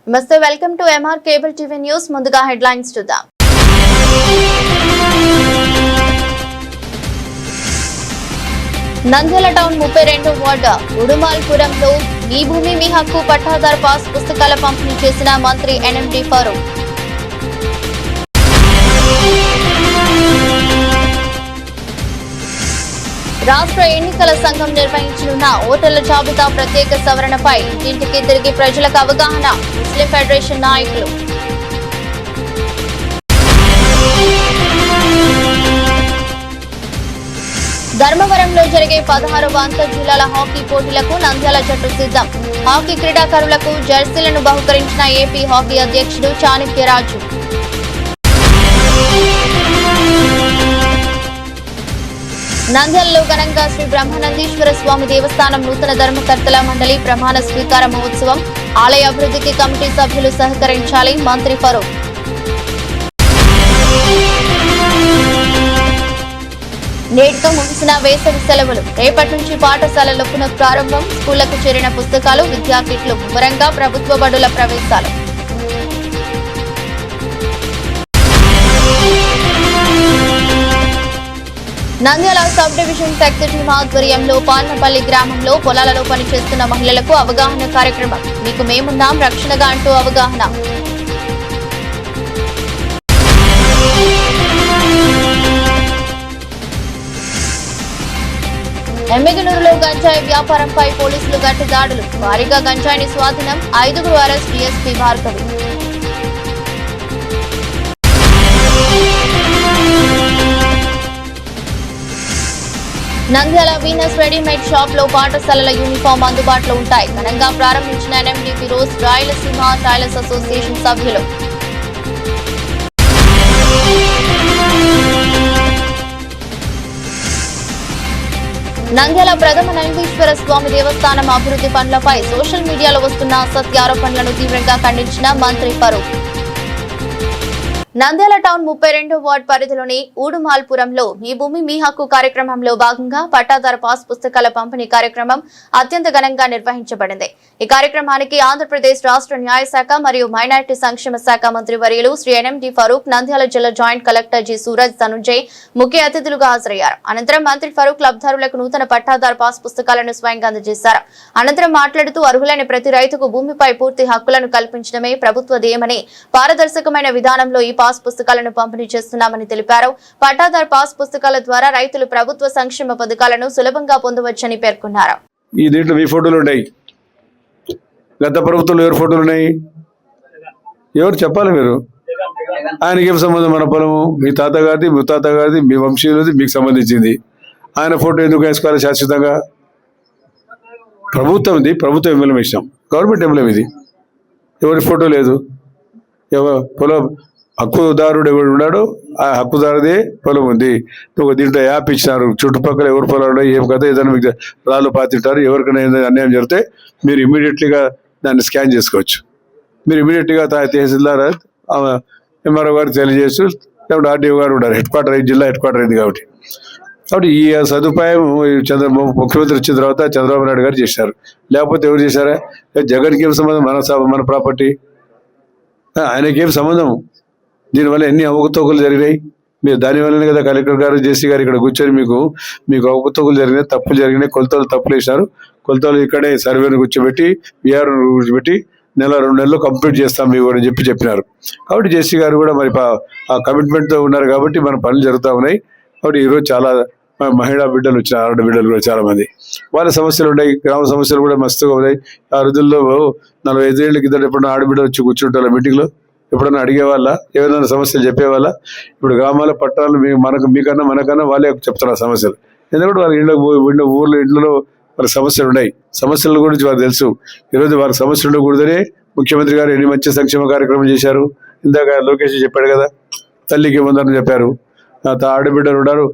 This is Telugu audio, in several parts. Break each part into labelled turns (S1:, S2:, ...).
S1: నమస్తే, welcome to MR cable TV news. ముందుగా హెడ్లైన్స్ చూద్దాం. నంద్యాల టౌన్ 32వ వార్డు ఉడుమాల్పురంలో మీ భూమి మీ హక్కు పట్టాదారు పాస్ పుస్తకాల పంపిణీ చేసిన మంత్రి ఎన్ఎండి ఫరూక్. రాష్ట్ర ఎన్నికల సంఘం నిర్వహించనున్న ఓటర్ల జాబితా ప్రత్యేక సవరణపై ఇంటింటికి తిరిగి ప్రజలకు అవగాహన. ముస్లిం ఫెడరేషన్ నాయకులు. ధర్మవరంలో జరిగే 16వ అంతర్ జిల్లాల హాకీ పోటీలకు నంద్యాల జట్టు సిద్ధం. హాకీ క్రీడాకారులకు జెర్సీలను బహుకరించిన ఏపీ హాకీ అధ్యక్షుడు చాణక్యరాజు. నంద్యాలలో ఘనంగా శ్రీ బ్రహ్మానందేశ్వర స్వామి దేవస్థానం నూతన ధర్మకర్తల మండలి ప్రమాణ స్వీకార మహోత్సవం. ఆలయ అభివృద్ధికి కమిటీ సభ్యులు సహకరించాలి. మంత్రి ఫరూక్. నేటితో ముగిసిన వేసవి సెలవులు. రేపటి నుంచి పాఠశాలల పునఃప్రారంభం. స్కూళ్లకు చేరిన పుస్తకాలు, విద్యా కిట్లు ముమ్మరంగా. ప్రభుత్వ బడుల ప్రవేశాలు. నంద్యాల సబ్ డివిజన్ శక్తి టీం ఆధ్వర్యంలో పాల్నపల్లి గ్రామంలో పొలాలలో పనిచేస్తున్న మహిళలకు అవగాహన కార్యక్రమం. మీకు మేమున్నాం రక్షణగా అంటూ అవగాహన. ఎమ్మిగనూరులో గంజాయి వ్యాపారంపై పోలీసులు గట్టి దాడులు. భారీగా గంజాయిని స్వాధీనం. 5గురు arrest. DSP Bhargavi. Nandyal Venus readymade shop లో పాఠశాలల యూనిఫామ్ అందుబాటులో ఉంటాయి. ఘనంగా ప్రారంభించిన NMD Firoz Rayalaseema tailors association సభ్యులు. నంద్యాల ప్రథమ నందీశ్వర స్వామి దేవస్థానం అభివృద్ధి పనులపై సోషల్ మీడియాలో వస్తున్న అసత్య ఆరోపణలను తీవ్రంగా ఖండించిన మంత్రి ఫరూక్. నంద్యాల టౌన్ 32వ వార్డు పరిధిలోని ఊడుమాల్పురంలో మీ భూమి మీ హక్కు కార్యక్రమంలో భాగంగా పట్టాదారు పాస్ పుస్తకాల పంపిణీ కార్యక్రమం అత్యంత ఘనంగా నిర్వహించబడింది. ఈ కార్యక్రమానికి ఆంధ్రప్రదేశ్ రాష్ట్ర న్యాయశాఖ మరియు మైనారిటీ సంక్షేమ శాఖ మంత్రి వర్యులు శ్రీ ఎన్ఎండి ఫరూక్, నంద్యాల జిల్లా joint collector G Suraj Dhanunjay ముఖ్య అతిథులుగా హాజరయ్యారు. అనంతరం మంత్రి ఫరూక్ లబ్ధిదారులకు నూతన పట్టాదారు పాస్ పుస్తకాలను స్వయంగా అందజేశారు. అనంతరం మాట్లాడుతూ అర్హులైన ప్రతి రైతుకు భూమిపై పూర్తి హక్కులను కల్పించడమే ప్రభుత్వ ధ్యేయమని, పారదర్శకమైన విధానంలో ఈ పాస్ పుస్తకాలను పంపిణీ చేస్తున్నామని తెలిపారు. పట్టాదారు పాస్ పుస్తకాల ద్వారా రైతులు ప్రభుత్వ సంక్షేమ పథకాలను సులభంగా పొందవచ్చని పేర్కొన్నారు.
S2: ఈ దీంట్లో మీ ఫోటోలు ఉన్నాయి, గత ప్రభుత్వంలో ఎవరి ఫోటోలు ఉన్నాయి, ఎవరు చెప్పాలి మీరు. ఆయనకి ఏం సంబంధం? మన పొలము మీ తాతగారిది, ముత్తాతగారిది, మీ వంశీయులది, మీకు సంబంధించింది. ఆయన ఫోటో ఎందుకు వేసుకోవాలి శాశ్వతంగా? ప్రభుత్వంది, ప్రభుత్వం ఎంఎల్ఏ ఇష్టం, గవర్నమెంట్ ఎంఎల్ఏ ఇది. ఎవరి ఫోటో లేదు. పొలం హక్కుదారుడు ఎవడు ఉన్నాడో ఆ హక్కుదారుదే పొలం ఉంది. నువ్వు దీంట్లో యాప్ ఇచ్చినారు, చుట్టుపక్కల ఎవరు పొలాలు ఏం కదా, ఏదైనా మీకు రాళ్ళు పాతింటారు, ఎవరికైనా ఏదైనా అన్యాయం జరిగితే మీరు ఇమీడియట్లీగా దాన్ని స్కాన్ చేసుకోవచ్చు. మీరు ఇమీడియట్గా తహసీల్దార్ ఎంఆర్ఓ గారికి తెలియజేస్తూ, లేకపోతే ఆర్డీఓ గారు ఉన్నారు, హెడ్ క్వార్టర్ జిల్లా హెడ్ క్వార్టర్ అయింది కాబట్టి. కాబట్టి ఈ సదుపాయం ముఖ్యమంత్రి వచ్చిన తర్వాత చంద్రబాబు నాయుడు గారు చేశారు. లేకపోతే ఎవరు చేశారా? జగన్కి ఏం సంబంధం? మన ప్రాపర్టీ, ఆయనకేం సంబంధం? దీనివల్ల ఎన్ని అవకతవకలు జరిగినాయి. మీరు దానివల్లనే కదా కలెక్టర్ గారు, జేసీ గారు ఇక్కడ కూర్చొని మీకు అవకతవకలు జరిగినాయి, తప్పులు జరిగినాయి, కొలతలు తప్పులు వేసినారు. కొలతలు ఇక్కడే సర్వేను కూర్చోబెట్టి, విఆర్ కూర్చోబెట్టి 1-2 నెలల్లో కంప్లీట్ చేస్తాం మీకు అని చెప్పినారు. కాబట్టి జేసీ గారు కూడా మరి ఆ కమిట్మెంట్తో ఉన్నారు కాబట్టి మన పనులు జరుగుతూ ఉన్నాయి. కాబట్టి ఈరోజు చాలా మహిళా బిడ్డలు వచ్చినారు, ఆడ బిడ్డలు కూడా చాలా మంది. వాళ్ళ సమస్యలు ఉన్నాయి, గ్రామ సమస్యలు కూడా మస్తుగా ఉన్నాయి. ఆ రోజుల్లో 45 ఏళ్ళ కింద ఎప్పుడన్నా ఆడబిడ్డలు వచ్చి కూర్చుంటారు మీటింగ్లో, ఎప్పుడన్నా అడిగేవాళ్ళ, ఏదైనా సమస్యలు చెప్పేవాళ్ళ. ఇప్పుడు గ్రామాల పట్టణాలు మీకన్నా మనకన్నా వాళ్ళే చెప్తున్నారు సమస్యలు. ఎందుకంటే వాళ్ళ ఊర్లో ఇంట్లో వాళ్ళ సమస్యలు ఉన్నాయి. సమస్యల గురించి వాళ్ళకి తెలుసు. ఈరోజు వాళ్ళకి సమస్యలు ఉండకూడదనే ముఖ్యమంత్రి గారు ఎన్ని మంచి సంక్షేమ కార్యక్రమం చేశారు. ఇందాక లోకేష్ చెప్పాడు కదా, తల్లికి వందనం చెప్పారు. ఆడబిడ్డలు ఉన్నారు,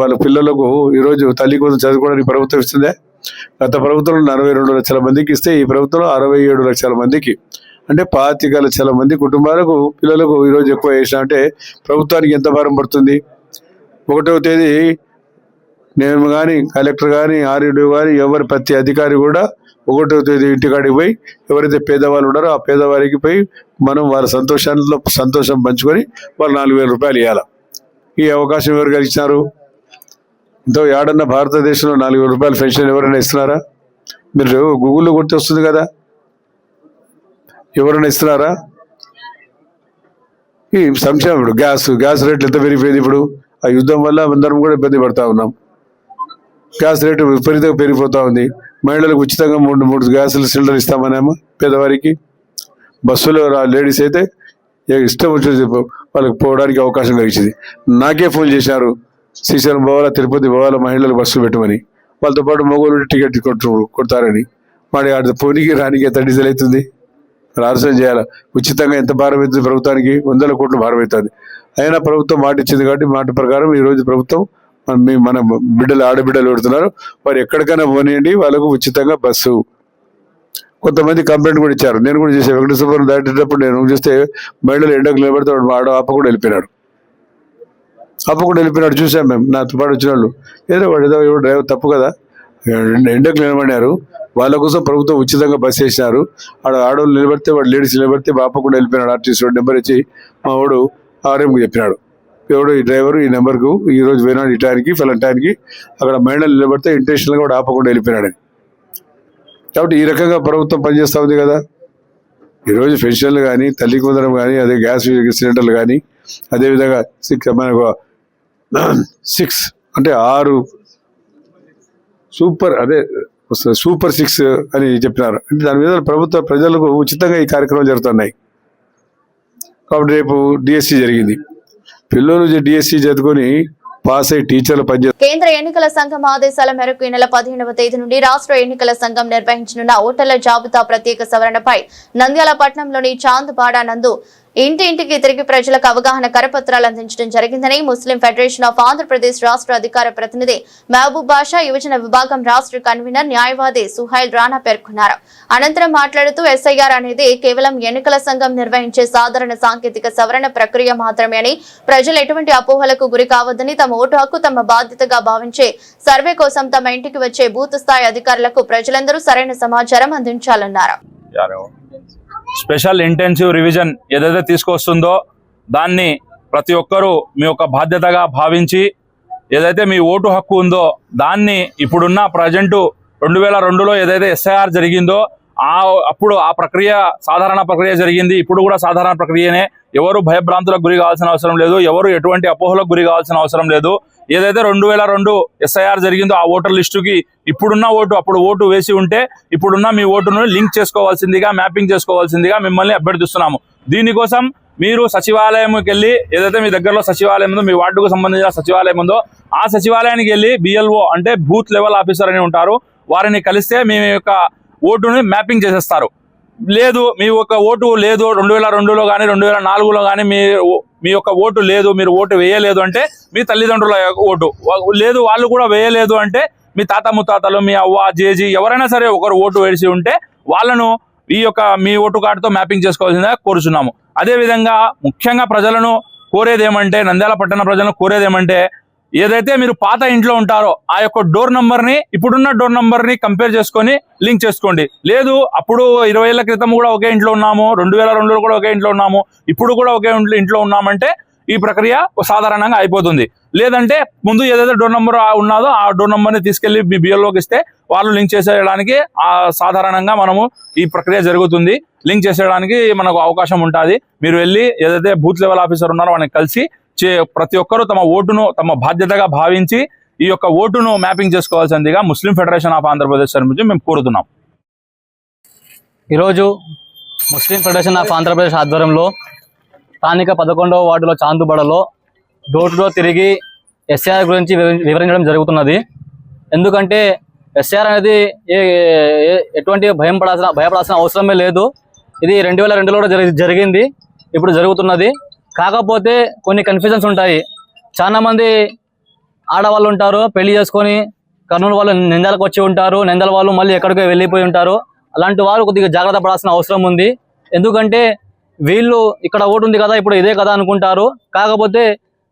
S2: వాళ్ళ పిల్లలకు ఈరోజు తల్లి కోసం చదువుకోవడానికి ప్రభుత్వం ఇస్తుందే. గత ప్రభుత్వంలో 42 లక్షల మందికి ఇస్తే ఈ ప్రభుత్వంలో 67 లక్షల మందికి, అంటే 25 లక్షల మంది కుటుంబాలకు పిల్లలకు ఈరోజు ఎక్కువ వేసిన అంటే ప్రభుత్వానికి ఎంత భారం పడుతుంది? 1వ తేదీ నేను కానీ, కలెక్టర్ కానీ, ఆర్ఈడీ కానీ, ప్రతి అధికారి కూడా ఒకటో తేదీ ఇంటికాడికి పోయి ఎవరైతే పేదవాళ్ళు ఉన్నారో ఆ పేదవారికి పోయి మనం వాళ్ళ సంతోషం పంచుకొని వాళ్ళు 4,000 రూపాయలు ఇవ్వాలి. ఈ అవకాశం ఎవరు ఇచ్చినారు? ఇంతో ఏడన్నా భారతదేశంలో 4,000 రూపాయలు పెన్షన్ ఎవరైనా ఇస్తున్నారా? మీరు గూగుల్లో కొట్టి వస్తుంది కదా, ఎవరైనా ఇస్తున్నారా? ఈ సంక్షేమం ఇప్పుడు గ్యాస్ రేట్లు ఎంత పెరిగిపోయింది. ఇప్పుడు ఆ యుద్ధం వల్ల అందరం కూడా ఇబ్బంది పడతా ఉన్నాం. గ్యాస్ రేటు విపరీతంగా పెరిగిపోతా ఉంది. మహిళలకు ఉచితంగా 3 గ్యాసులు సిలిండర్ ఇస్తామనేమో పేదవారికి. బస్సులో లేడీస్ అయితే ఇష్టం వచ్చేది వాళ్ళకి పోవడానికి అవకాశం కలిగించింది. నాకే ఫోన్ చేశారు, శ్రీశైలం పోవాలా, తిరుపతి పోవాలా, మహిళలు బస్సులు పెట్టమని. వాళ్ళతో పాటు మగవాళ్ళు టికెట్ కొడతారని. మరి పోనీకి రానికి ఎంత డీజిల్ అవుతుంది? ఆలోచన చేయాలి. ఉచితంగా ఎంత భారం అవుతుంది ప్రభుత్వానికి? 100 కోట్లు భారం అవుతుంది. అయినా ప్రభుత్వం మాట ఇచ్చింది కాబట్టి మాట ప్రకారం ఈరోజు ప్రభుత్వం మన ఆడబిడ్డలు పెడుతున్నారు. వారు ఎక్కడికైనా పోనీయండి, వాళ్ళకు ఉచితంగా బస్సు. కొంతమంది కంప్లైంట్ కూడా ఇచ్చారు, నేను కూడా చేసే వెంకటేశ్వరం దాటేటప్పుడు నేను చూస్తే మహిళలు ఎండకు నిలబడితే వాడు ఆపకుండా వెళ్ళిపోయినాడు చూసాం మేము. నాతో పాటు వచ్చిన వాళ్ళు ఏదో డ్రైవర్ తప్పు కదా, ఎండకు నిలబడినారు. వాళ్ళ కోసం ప్రభుత్వం ఉచితంగా బస్సు వేసినారు. ఆడవాళ్ళు నిలబడితే వాడు లేడీస్ నిలబడితే బాపకుండా వెళ్ళిపోయినాడు. ఆర్టీసీ నెంబర్ ఇచ్చి మా వాడు ఆర్ఎంకి చెప్పినాడు, ఎవడు ఈ డ్రైవరు ఈ నెంబర్కు ఈరోజు పోయినాడు ఈ టైంకి ఫలాన్ టైంకి, అక్కడ మహిళలు నిలబడితే ఇంటెన్షనల్గా కూడా ఆపకుండా వెళ్ళిపోయినాడని. కాబట్టి ఈ రకంగా ప్రభుత్వం పనిచేస్తూ ఉంది కదా. ఈరోజు పెన్షన్లు కానీ, తల్లికి వందనం కానీ, అదే గ్యాస్ సిలిండర్లు కానీ, అదేవిధంగా మనకు 6 అంటే 6 సూపర్ 6 అని చెప్పినారు. అంటే దాని మీద ప్రజలకు ఉచితంగా ఈ కార్యక్రమాలు జరుగుతున్నాయి. కాబట్టి రేపు డిఎస్సి జరిగింది. పిల్లలు డిఎస్సి చదువుకొని పాస్ అయ్యి టీచర్లు పనిచేస్తారు.
S1: కేంద్ర ఎన్నికల సంఘం ఆదేశాల మేరకు ఈ నెల 15వ తేదీ నుండి రాష్ట్ర ఎన్నికల సంఘం నిర్వహించనున్న ఓటర్ల జాబితా ప్రత్యేక సవరణపై నంద్యాల పట్టణంలోని చాంద్బాడ నందు ఇంటింటికి తిరిగి ప్రజలకు అవగాహన కరపత్రాలు అందించడం జరిగిందని ముస్లిం ఫెడరేషన్ ఆఫ్ ఆంధ్రప్రదేశ్ రాష్ట్ర అధికార ప్రతినిధి మహబూబ్ బాషా, యువజన విభాగం రాష్ట్ర కన్వీనర్ న్యాయవాది సుహైల్ రాణా పేర్కొన్నారు. అనంతరం మాట్లాడుతూ ఎస్ఐఆర్ అనేది కేవలం ఎన్నికల సంఘం నిర్వహించే సాధారణ సాంకేతిక సవరణ ప్రక్రియ మాత్రమే అని, ప్రజలు ఎటువంటి అపోహలకు గురి కావద్దని, తమ ఓటు హక్కు తమ బాధ్యతగా భావించే సర్వే కోసం తమ ఇంటికి వచ్చే బూత్ స్థాయి అధికారులకు ప్రజలందరూ సరైన సమాచారం అందించాలన్నారు.
S3: స్పెషల్ ఇంటెన్సివ్ రివిజన్ ఏదైతే తీసుకొస్తుందో దాన్ని ప్రతి ఒక్కరూ మీ యొక్క బాధ్యతగా భావించి ఏదైతే మీ ఓటు హక్కు ఉందో దాన్ని ఇప్పుడున్న ప్రజెంటు 2002లో ఏదైతే ఎస్ఐఆర్ జరిగిందో అప్పుడు ఆ ప్రక్రియ సాధారణ ప్రక్రియ జరిగింది. ఇప్పుడు కూడా సాధారణ ప్రక్రియనే. ఎవరు భయభ్రాంతులకు గురి కావాల్సిన అవసరం లేదు, ఎవరు ఎటువంటి అపోహలకు గురి కావాల్సిన అవసరం లేదు. ఏదైతే 2002 ఎస్ఐఆర్ జరిగిందో ఆ ఓటర్ లిస్టుకి ఇప్పుడున్న ఓటు, అప్పుడు ఓటు వేసి ఉంటే ఇప్పుడున్న మీ ఓటును లింక్ చేసుకోవాల్సిందిగా, మ్యాపింగ్ చేసుకోవాల్సిందిగా మిమ్మల్ని అభ్యర్థిస్తున్నాము. దీనికోసం మీరు సచివాలయంకి వెళ్ళి, ఏదైతే మీ దగ్గరలో సచివాలయం ఉందో, మీ వార్డుకు సంబంధించిన సచివాలయం ఉందో ఆ సచివాలయానికి వెళ్ళి BLO అంటే బూత్ లెవెల్ ఆఫీసర్ అని ఉంటారు, వారిని కలిస్తే మీ యొక్క ఓటుని మ్యాపింగ్ చేసేస్తారు. లేదు మీ యొక్క ఓటు లేదు 2002లో కానీ 2004లో కానీ మీ యొక్క ఓటు లేదు, మీరు ఓటు వేయలేదు అంటే మీ తల్లిదండ్రుల ఓటు లేదు, వాళ్ళు కూడా వేయలేదు అంటే మీ తాత ముత్తాతలు, మీ అవ్వ జేజీ ఎవరైనా సరే ఒకరు ఓటు వేసి ఉంటే వాళ్ళను మీ ఓటు కార్డుతో మ్యాపింగ్ చేసుకోవాల్సిందిగా కోరుచున్నాము. అదేవిధంగా ముఖ్యంగా ప్రజలను కోరేది ఏమంటే, నంద్యాల పట్టణ ప్రజలను కోరేది ఏమంటే, ఏదైతే మీరు పాత ఇంట్లో ఉంటారో ఆ యొక్క డోర్ నంబర్ని ఇప్పుడున్న డోర్ నంబర్ని కంపేర్ చేసుకొని లింక్ చేసుకోండి. లేదు అప్పుడు 20 ఏళ్ల క్రితం కూడా ఒకే ఇంట్లో ఉన్నాము, 2002లో కూడా ఒకే ఇంట్లో ఉన్నాము, ఇప్పుడు కూడా ఒకే ఇంట్లో ఉన్నామంటే ఈ ప్రక్రియ సాధారణంగా అయిపోతుంది. లేదంటే ముందు ఏదైతే డోర్ నంబర్ ఉన్నదో ఆ డోర్ నంబర్ని తీసుకెళ్లి మీ BLOకి ఇస్తే వాళ్ళు లింక్ చేసేయడానికి సాధారణంగా మనము ఈ ప్రక్రియ జరుగుతుంది. లింక్ చేసేయడానికి మనకు అవకాశం ఉంటుంది. మీరు వెళ్ళి ఏదైతే బూత్ లెవెల్ ఆఫీసర్ ఉన్నారో వాళ్ళని కలిసి ప్రతి ఒక్కరూ తమ ఓటును తమ బాధ్యతగా భావించి ఈ యొక్క ఓటును మ్యాపింగ్ చేసుకోవాల్సిందిగా ముస్లిం ఫెడరేషన్ ఆఫ్ ఆంధ్రప్రదేశ్ నుంచి మేము కోరుతున్నాం.
S4: ఈరోజు ముస్లిం ఫెడరేషన్ ఆఫ్ ఆంధ్రప్రదేశ్ ఆధ్వర్యంలో స్థానిక 11వ వార్డులో చాందుబడలో డోర్ టు డోర్ తిరిగి ఎస్ఐఆర్ గురించి వివరించడం జరుగుతున్నది. ఎందుకంటే ఎస్ఐఆర్ అనేది ఎటువంటి భయపడాల్సిన అవసరమే లేదు. ఇది 2002లో కూడా జరిగింది, ఇప్పుడు జరుగుతున్నది. కాకపోతే కొన్ని కన్ఫ్యూజన్స్ ఉంటాయి. చాలా మంది ఆడవాళ్ళు ఉంటారు, పెళ్లి చేసుకొని కర్నూలు వాళ్ళు నంద్యాలకు వచ్చి ఉంటారు, నంద్యాల వాళ్ళు మళ్ళీ ఎక్కడికో వెళ్ళిపోయి ఉంటారు. అలాంటి వారు కొద్దిగా జాగ్రత్త పడాల్సిన అవసరం ఉంది. ఎందుకంటే వీళ్ళు ఇక్కడ ఓటు ఉంది కదా, ఇప్పుడు ఇదే కదా అనుకుంటారు. కాకపోతే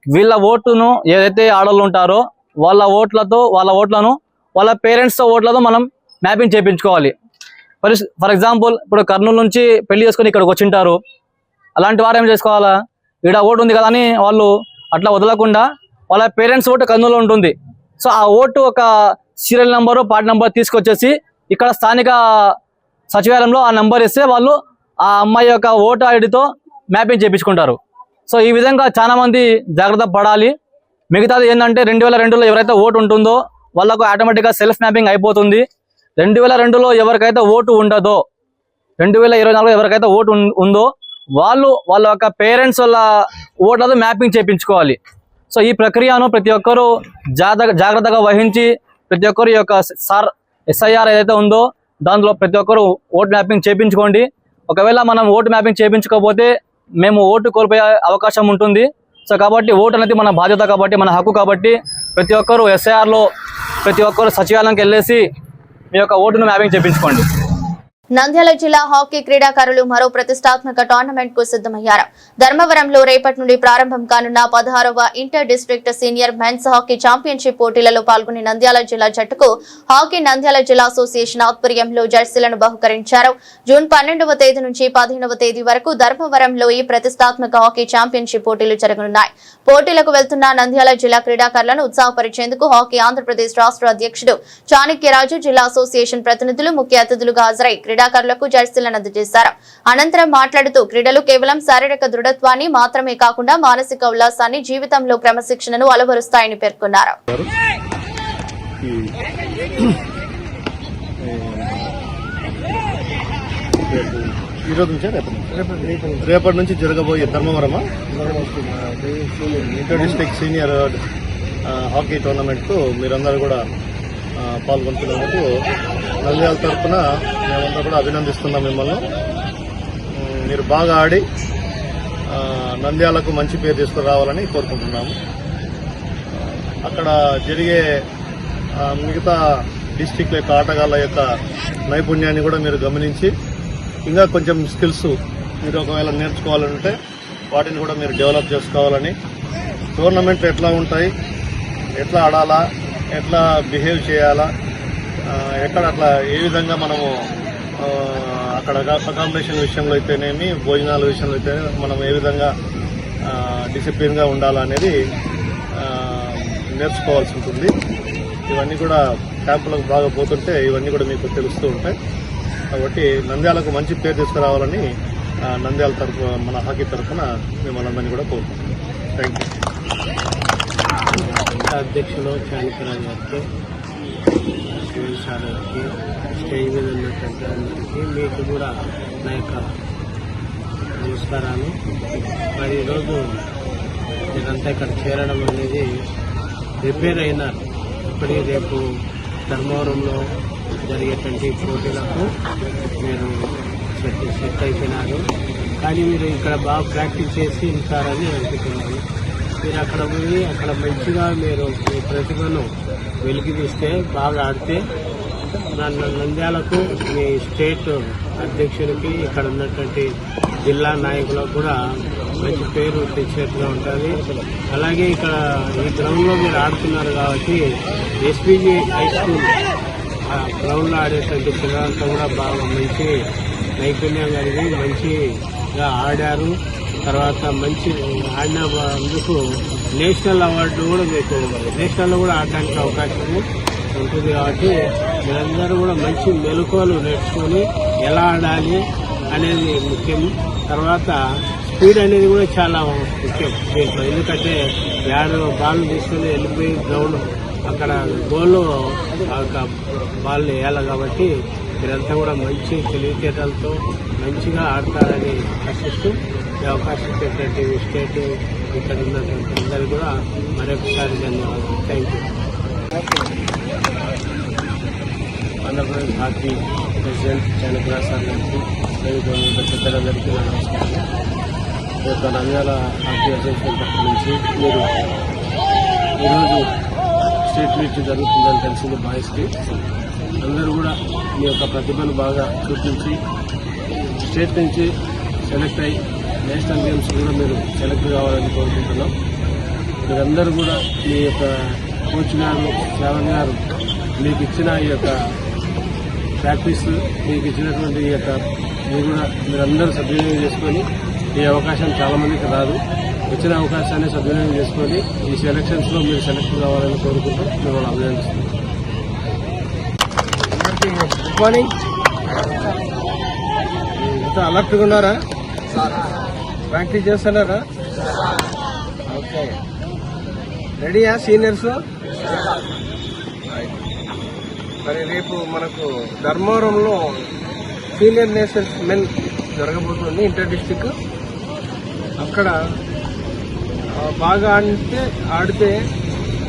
S4: వీళ్ళ ఓటును ఏదైతే ఆడవాళ్ళు ఉంటారో వాళ్ళ ఓట్లను వాళ్ళ పేరెంట్స్ ఓట్లతో మనం మ్యాపింగ్ చేయించుకోవాలి. ఫర్ ఎగ్జాంపుల్ ఇప్పుడు కర్నూలు నుంచి పెళ్లి చేసుకొని ఇక్కడికి వచ్చింటారు. అలాంటి వారు ఏం చేసుకోవాలా, ఇక్కడ ఓటు ఉంది కదా అని వాళ్ళు అట్లా వదలకుండా వాళ్ళ పేరెంట్స్ ఓటు కర్నూలులో ఉంటుంది. సో ఆ ఓటు ఒక సీరియల్ నెంబరు పార్ట్ నెంబర్ తీసుకొచ్చేసి ఇక్కడ స్థానిక సచివాలయంలో ఆ నెంబర్ ఇస్తే వాళ్ళు ఆ అమ్మాయి యొక్క ఓటు ఐడితో మ్యాపింగ్ చేయించుకుంటారు. సో ఈ విధంగా చాలా మంది జాగ్రత్త పడాలి. మిగతాది ఏంటంటే 2002లో ఎవరైతే ఓటు ఉంటుందో వాళ్ళకు ఆటోమేటిక్గా సెల్ఫ్ మ్యాపింగ్ అయిపోతుంది. 2002లో ఎవరికైతే ఓటు ఉండదో 2024లో ఎవరికైతే ఓటు ఉందో వాళ్ళ యొక్క పేరెంట్స్ వాళ్ళ ఓట్లతో మ్యాపింగ్ చేయించుకోవాలి. సో ఈ ప్రక్రియను ప్రతి ఒక్కరూ జాగ్రత్తగా వహించి ప్రతి ఒక్కరు యొక్క SIR ఏదైతే ఉందో దాంట్లో ప్రతి ఒక్కరు ఓటు మ్యాపింగ్ చేయించుకోండి. ఒకవేళ మనం ఓటు మ్యాపింగ్ చేయించుకోకపోతే మేము ఓటు కోల్పోయే అవకాశం ఉంటుంది. సో కాబట్టి ఓటు అనేది మన బాధ్యత కాబట్టి, మన హక్కు కాబట్టి ప్రతి ఒక్కరు SIRలో ప్రతి ఒక్కరు సచివాలయంకి వెళ్ళేసి మీ యొక్క ఓటును మ్యాపింగ్ చేయించుకోండి.
S1: నంద్యాల జిల్లా హాకీ క్రీడాకారులు మరో ప్రతిష్టాత్మక టోర్నమెంట్ కు సిద్ధమయ్యారు. ధర్మవరంలో రేపటి నుండి ప్రారంభం కానున్న 16వ inter district senior men's hockey championship పోటీలలో పాల్గొని నంద్యాల జిల్లా జట్టుకు హాకీ నంద్యాల జిల్లా అసోసియేషన్ ఆధ్వర్యంలో జెర్సీలను బహుకరించారు. జూన్ 12వ తేదీ నుంచి 15వ తేదీ వరకు ధర్మవరంలో ఈ ప్రతిష్టాత్మక హాకీ ఛాంపియన్షిప్ పోటీలు జరగనున్నాయి. పోటీలకు వెళ్తున్న నంద్యాల జిల్లా క్రీడాకారులను ఉత్సాహపరిచేందుకు హాకీ ఆంధ్రప్రదేశ్ రాష్ట్ర అధ్యక్షుడు చాణక్యరాజు, జిల్లా అసోసియేషన్ ప్రతినిధులు ముఖ్య అతిథులుగా హాజరై క్రీడాకారులకు జెర్సీలను అందజేశారు. అనంతరం మాట్లాడుతూ క్రీడలు కేవలం శారీరక దృఢత్వాన్ని మాత్రమే కాకుండా మానసిక ఉల్లాసాన్ని, జీవితంలో క్రమశిక్షణను అలవరుస్తాయని పేర్కొన్నారు.
S5: రేపటి నుంచి జరగబోయే Dharmavaram inter district senior hockey టోర్నమెంట్కు మీరందరూ కూడా పాల్గొంటున్నందుకు నంద్యాల తరఫున మేమందరూ కూడా అభినందిస్తున్నాం మిమ్మల్ని. మీరు బాగా ఆడి నంద్యాలకు మంచి పేరు తీసుకురావాలని కోరుకుంటున్నాము. అక్కడ జరిగే మిగతా డిస్ట్రిక్ట్ యొక్క ఆటగాళ్ల యొక్క నైపుణ్యాన్ని కూడా మీరు గమనించి ఇంకా కొంచెం స్కిల్స్ మీరు ఒకవేళ నేర్చుకోవాలంటే వాటిని కూడా మీరు డెవలప్ చేసుకోవాలని, టోర్నమెంట్లు ఎట్లా ఉంటాయి, ఎట్లా ఆడాలా, ఎట్లా బిహేవ్ చేయాలా, ఎక్కడ అట్లా ఏ విధంగా మనము అక్కడ అకామిడేషన్ విషయంలో అయితేనేమి, భోజనాల విషయంలో అయితే మనం ఏ విధంగా డిసిప్లిన్గా ఉండాలనేది నేర్చుకోవాల్సి ఉంటుంది. ఇవన్నీ కూడా క్యాంపులకు బాగా పోతుంటే ఇవన్నీ కూడా మీకు తెలుస్తూ ఉంటాయి. కాబట్టి నంద్యాలకు మంచి పేరు తీసుకురావాలని నంద్యాల తరఫు మన హాకీ తరఫున మిమ్మల్ని అందరినీ కూడా కోరుకుంటున్నాం. Thank you.
S6: అధ్యక్షులు చాణక్యరాజు గారికి, సార్ గారికి, స్టేజ్ మీద ఉన్నటువంటి అందరికీ మీకు కూడా నా యొక్క నమస్కారాలు. మరి ఈరోజు మీరంతా ఇక్కడ చేరడం అనేది ప్రిపేర్ అయినారు. ఇప్పటికీ రేపు ధర్మవరంలో జరిగేటువంటి పోటీలకు మీరు సెట్ అయిపోయినారు. కానీ మీరు ఇక్కడ బాగా ప్రాక్టీస్ చేసి ఉంటారని అనుకుంటున్నాను. మీరు అక్కడ పోయి అక్కడ మంచిగా మీరు మీ ప్రతిభను వెలికి తీస్తే, బాగా ఆడితే నంద్యాలకు మీ స్టేట్ అధ్యక్షుడికి ఇక్కడ ఉన్నటువంటి జిల్లా నాయకులకు కూడా మంచి పేరు తెచ్చేట్టుగా ఉంటుంది. అలాగే ఇక్కడ ఈ గ్రౌండ్లో మీరు ఆడుతున్నారు కాబట్టి ఎస్పీజీ హై స్కూల్ గ్రౌండ్లో ఆడేటువంటి పిల్లలంతా కూడా బాగా మంచి నైపుణ్యం కలిగి మంచిగా ఆడారు. తర్వాత మంచి ఆడినందుకు నేషనల్ అవార్డు కూడా మీకు నేషనల్లో కూడా ఆడడానికి అవకాశం ఉంటుంది. కాబట్టి మీరందరూ కూడా మంచి మెలకువలు నేర్చుకొని ఎలా ఆడాలి అనేది ముఖ్యం. తర్వాత స్పీడ్ అనేది కూడా చాలా ముఖ్యం దీంట్లో. ఎందుకంటే బాల్ తీసుకుని వెళ్ళిపోయి గ్రౌండ్ అక్కడ గోల్లో బాల్ వేయాలి. కాబట్టి మీరంతా కూడా మంచి తెలివితేటలతో మంచిగా ఆడతారని ఆశిస్తూ ఈ అవకాశం ఇచ్చేటువంటి స్టేట్ ఇక్కడ ఉన్నటువంటి అందరూ కూడా మరొకసారి ధన్యవాదాలు. Thank you. Andhra Pradesh hockey president Chanakyaraju sir గారికి, పెద్దలందరికీ నమస్కారం. ఈ యొక్క నంద్యాల హాకీ అసోసియేషన్ తరఫు నుంచి మీరు ఈరోజు స్టేట్ మీట్ జరుగుతుందని తెలిసింది. బాయ్స్కి అందరూ కూడా మీ యొక్క ప్రతిభను బాగా చూపించి స్టేట్ నుంచి సెలెక్ట్ అయ్యి నేషనల్ గేమ్స్ కూడా మీరు సెలెక్ట్ కావాలని కోరుకుంటున్నాం. మీరందరూ కూడా మీ యొక్క కోచ్ గారు, శ్రావణ్ గారు మీకు ఇచ్చిన ఈ యొక్క ప్రాక్టీస్ మీకు ఇచ్చినటువంటి ఈ యొక్క మీరందరూ సద్వినియోగం చేసుకొని, ఈ అవకాశం చాలా మందికి రాదు, వచ్చిన అవకాశాన్ని సద్వినియోగం చేసుకొని ఈ సెలక్షన్స్లో మీరు సెలెక్ట్ కావాలని కోరుకుంటూ మిమ్మల్ని అభినందిస్తున్నాం. Good morning. ఇంత అలర్ట్గా ఉన్నారా? ప్రాక్టీస్ చేస్తున్నారా? ఓకే, రెడీయా సీనియర్స్? మరి రేపు మనకు ధర్మవరంలో సీనియర్ నేషనల్స్ మెన్ జరగబోతుంది, ఇంటర్ డిస్టిక్. అక్కడ బాగా ఆడితే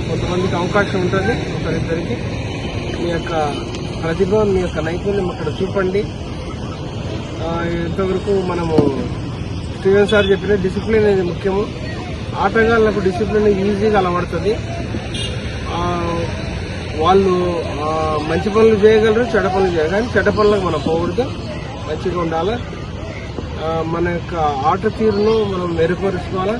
S6: కొంతమందికి అవకాశం ఉంటుంది, ఒకరిద్దరికి. మీ యొక్క ప్రతిభ, మీ యొక్క నైపుణ్యం అక్కడ చూపండి. ఇంతవరకు మనము స్టీవెన్ సార్ చెప్పిన డిసిప్లిన్ అనేది ముఖ్యము. ఆటగాళ్లకు డిసిప్లిన్ ఈజీగా అలవడుతుంది. వాళ్ళు మంచి పనులు చేయగలరు, చెడ్డ పనులు చేయగలరు. కానీ చెడ్డ పనులకు మనం పోకూడదు, మంచిగా ఉండాలి. మన యొక్క ఆట తీరును మనం మెరుగుపరుచుకోవాలి.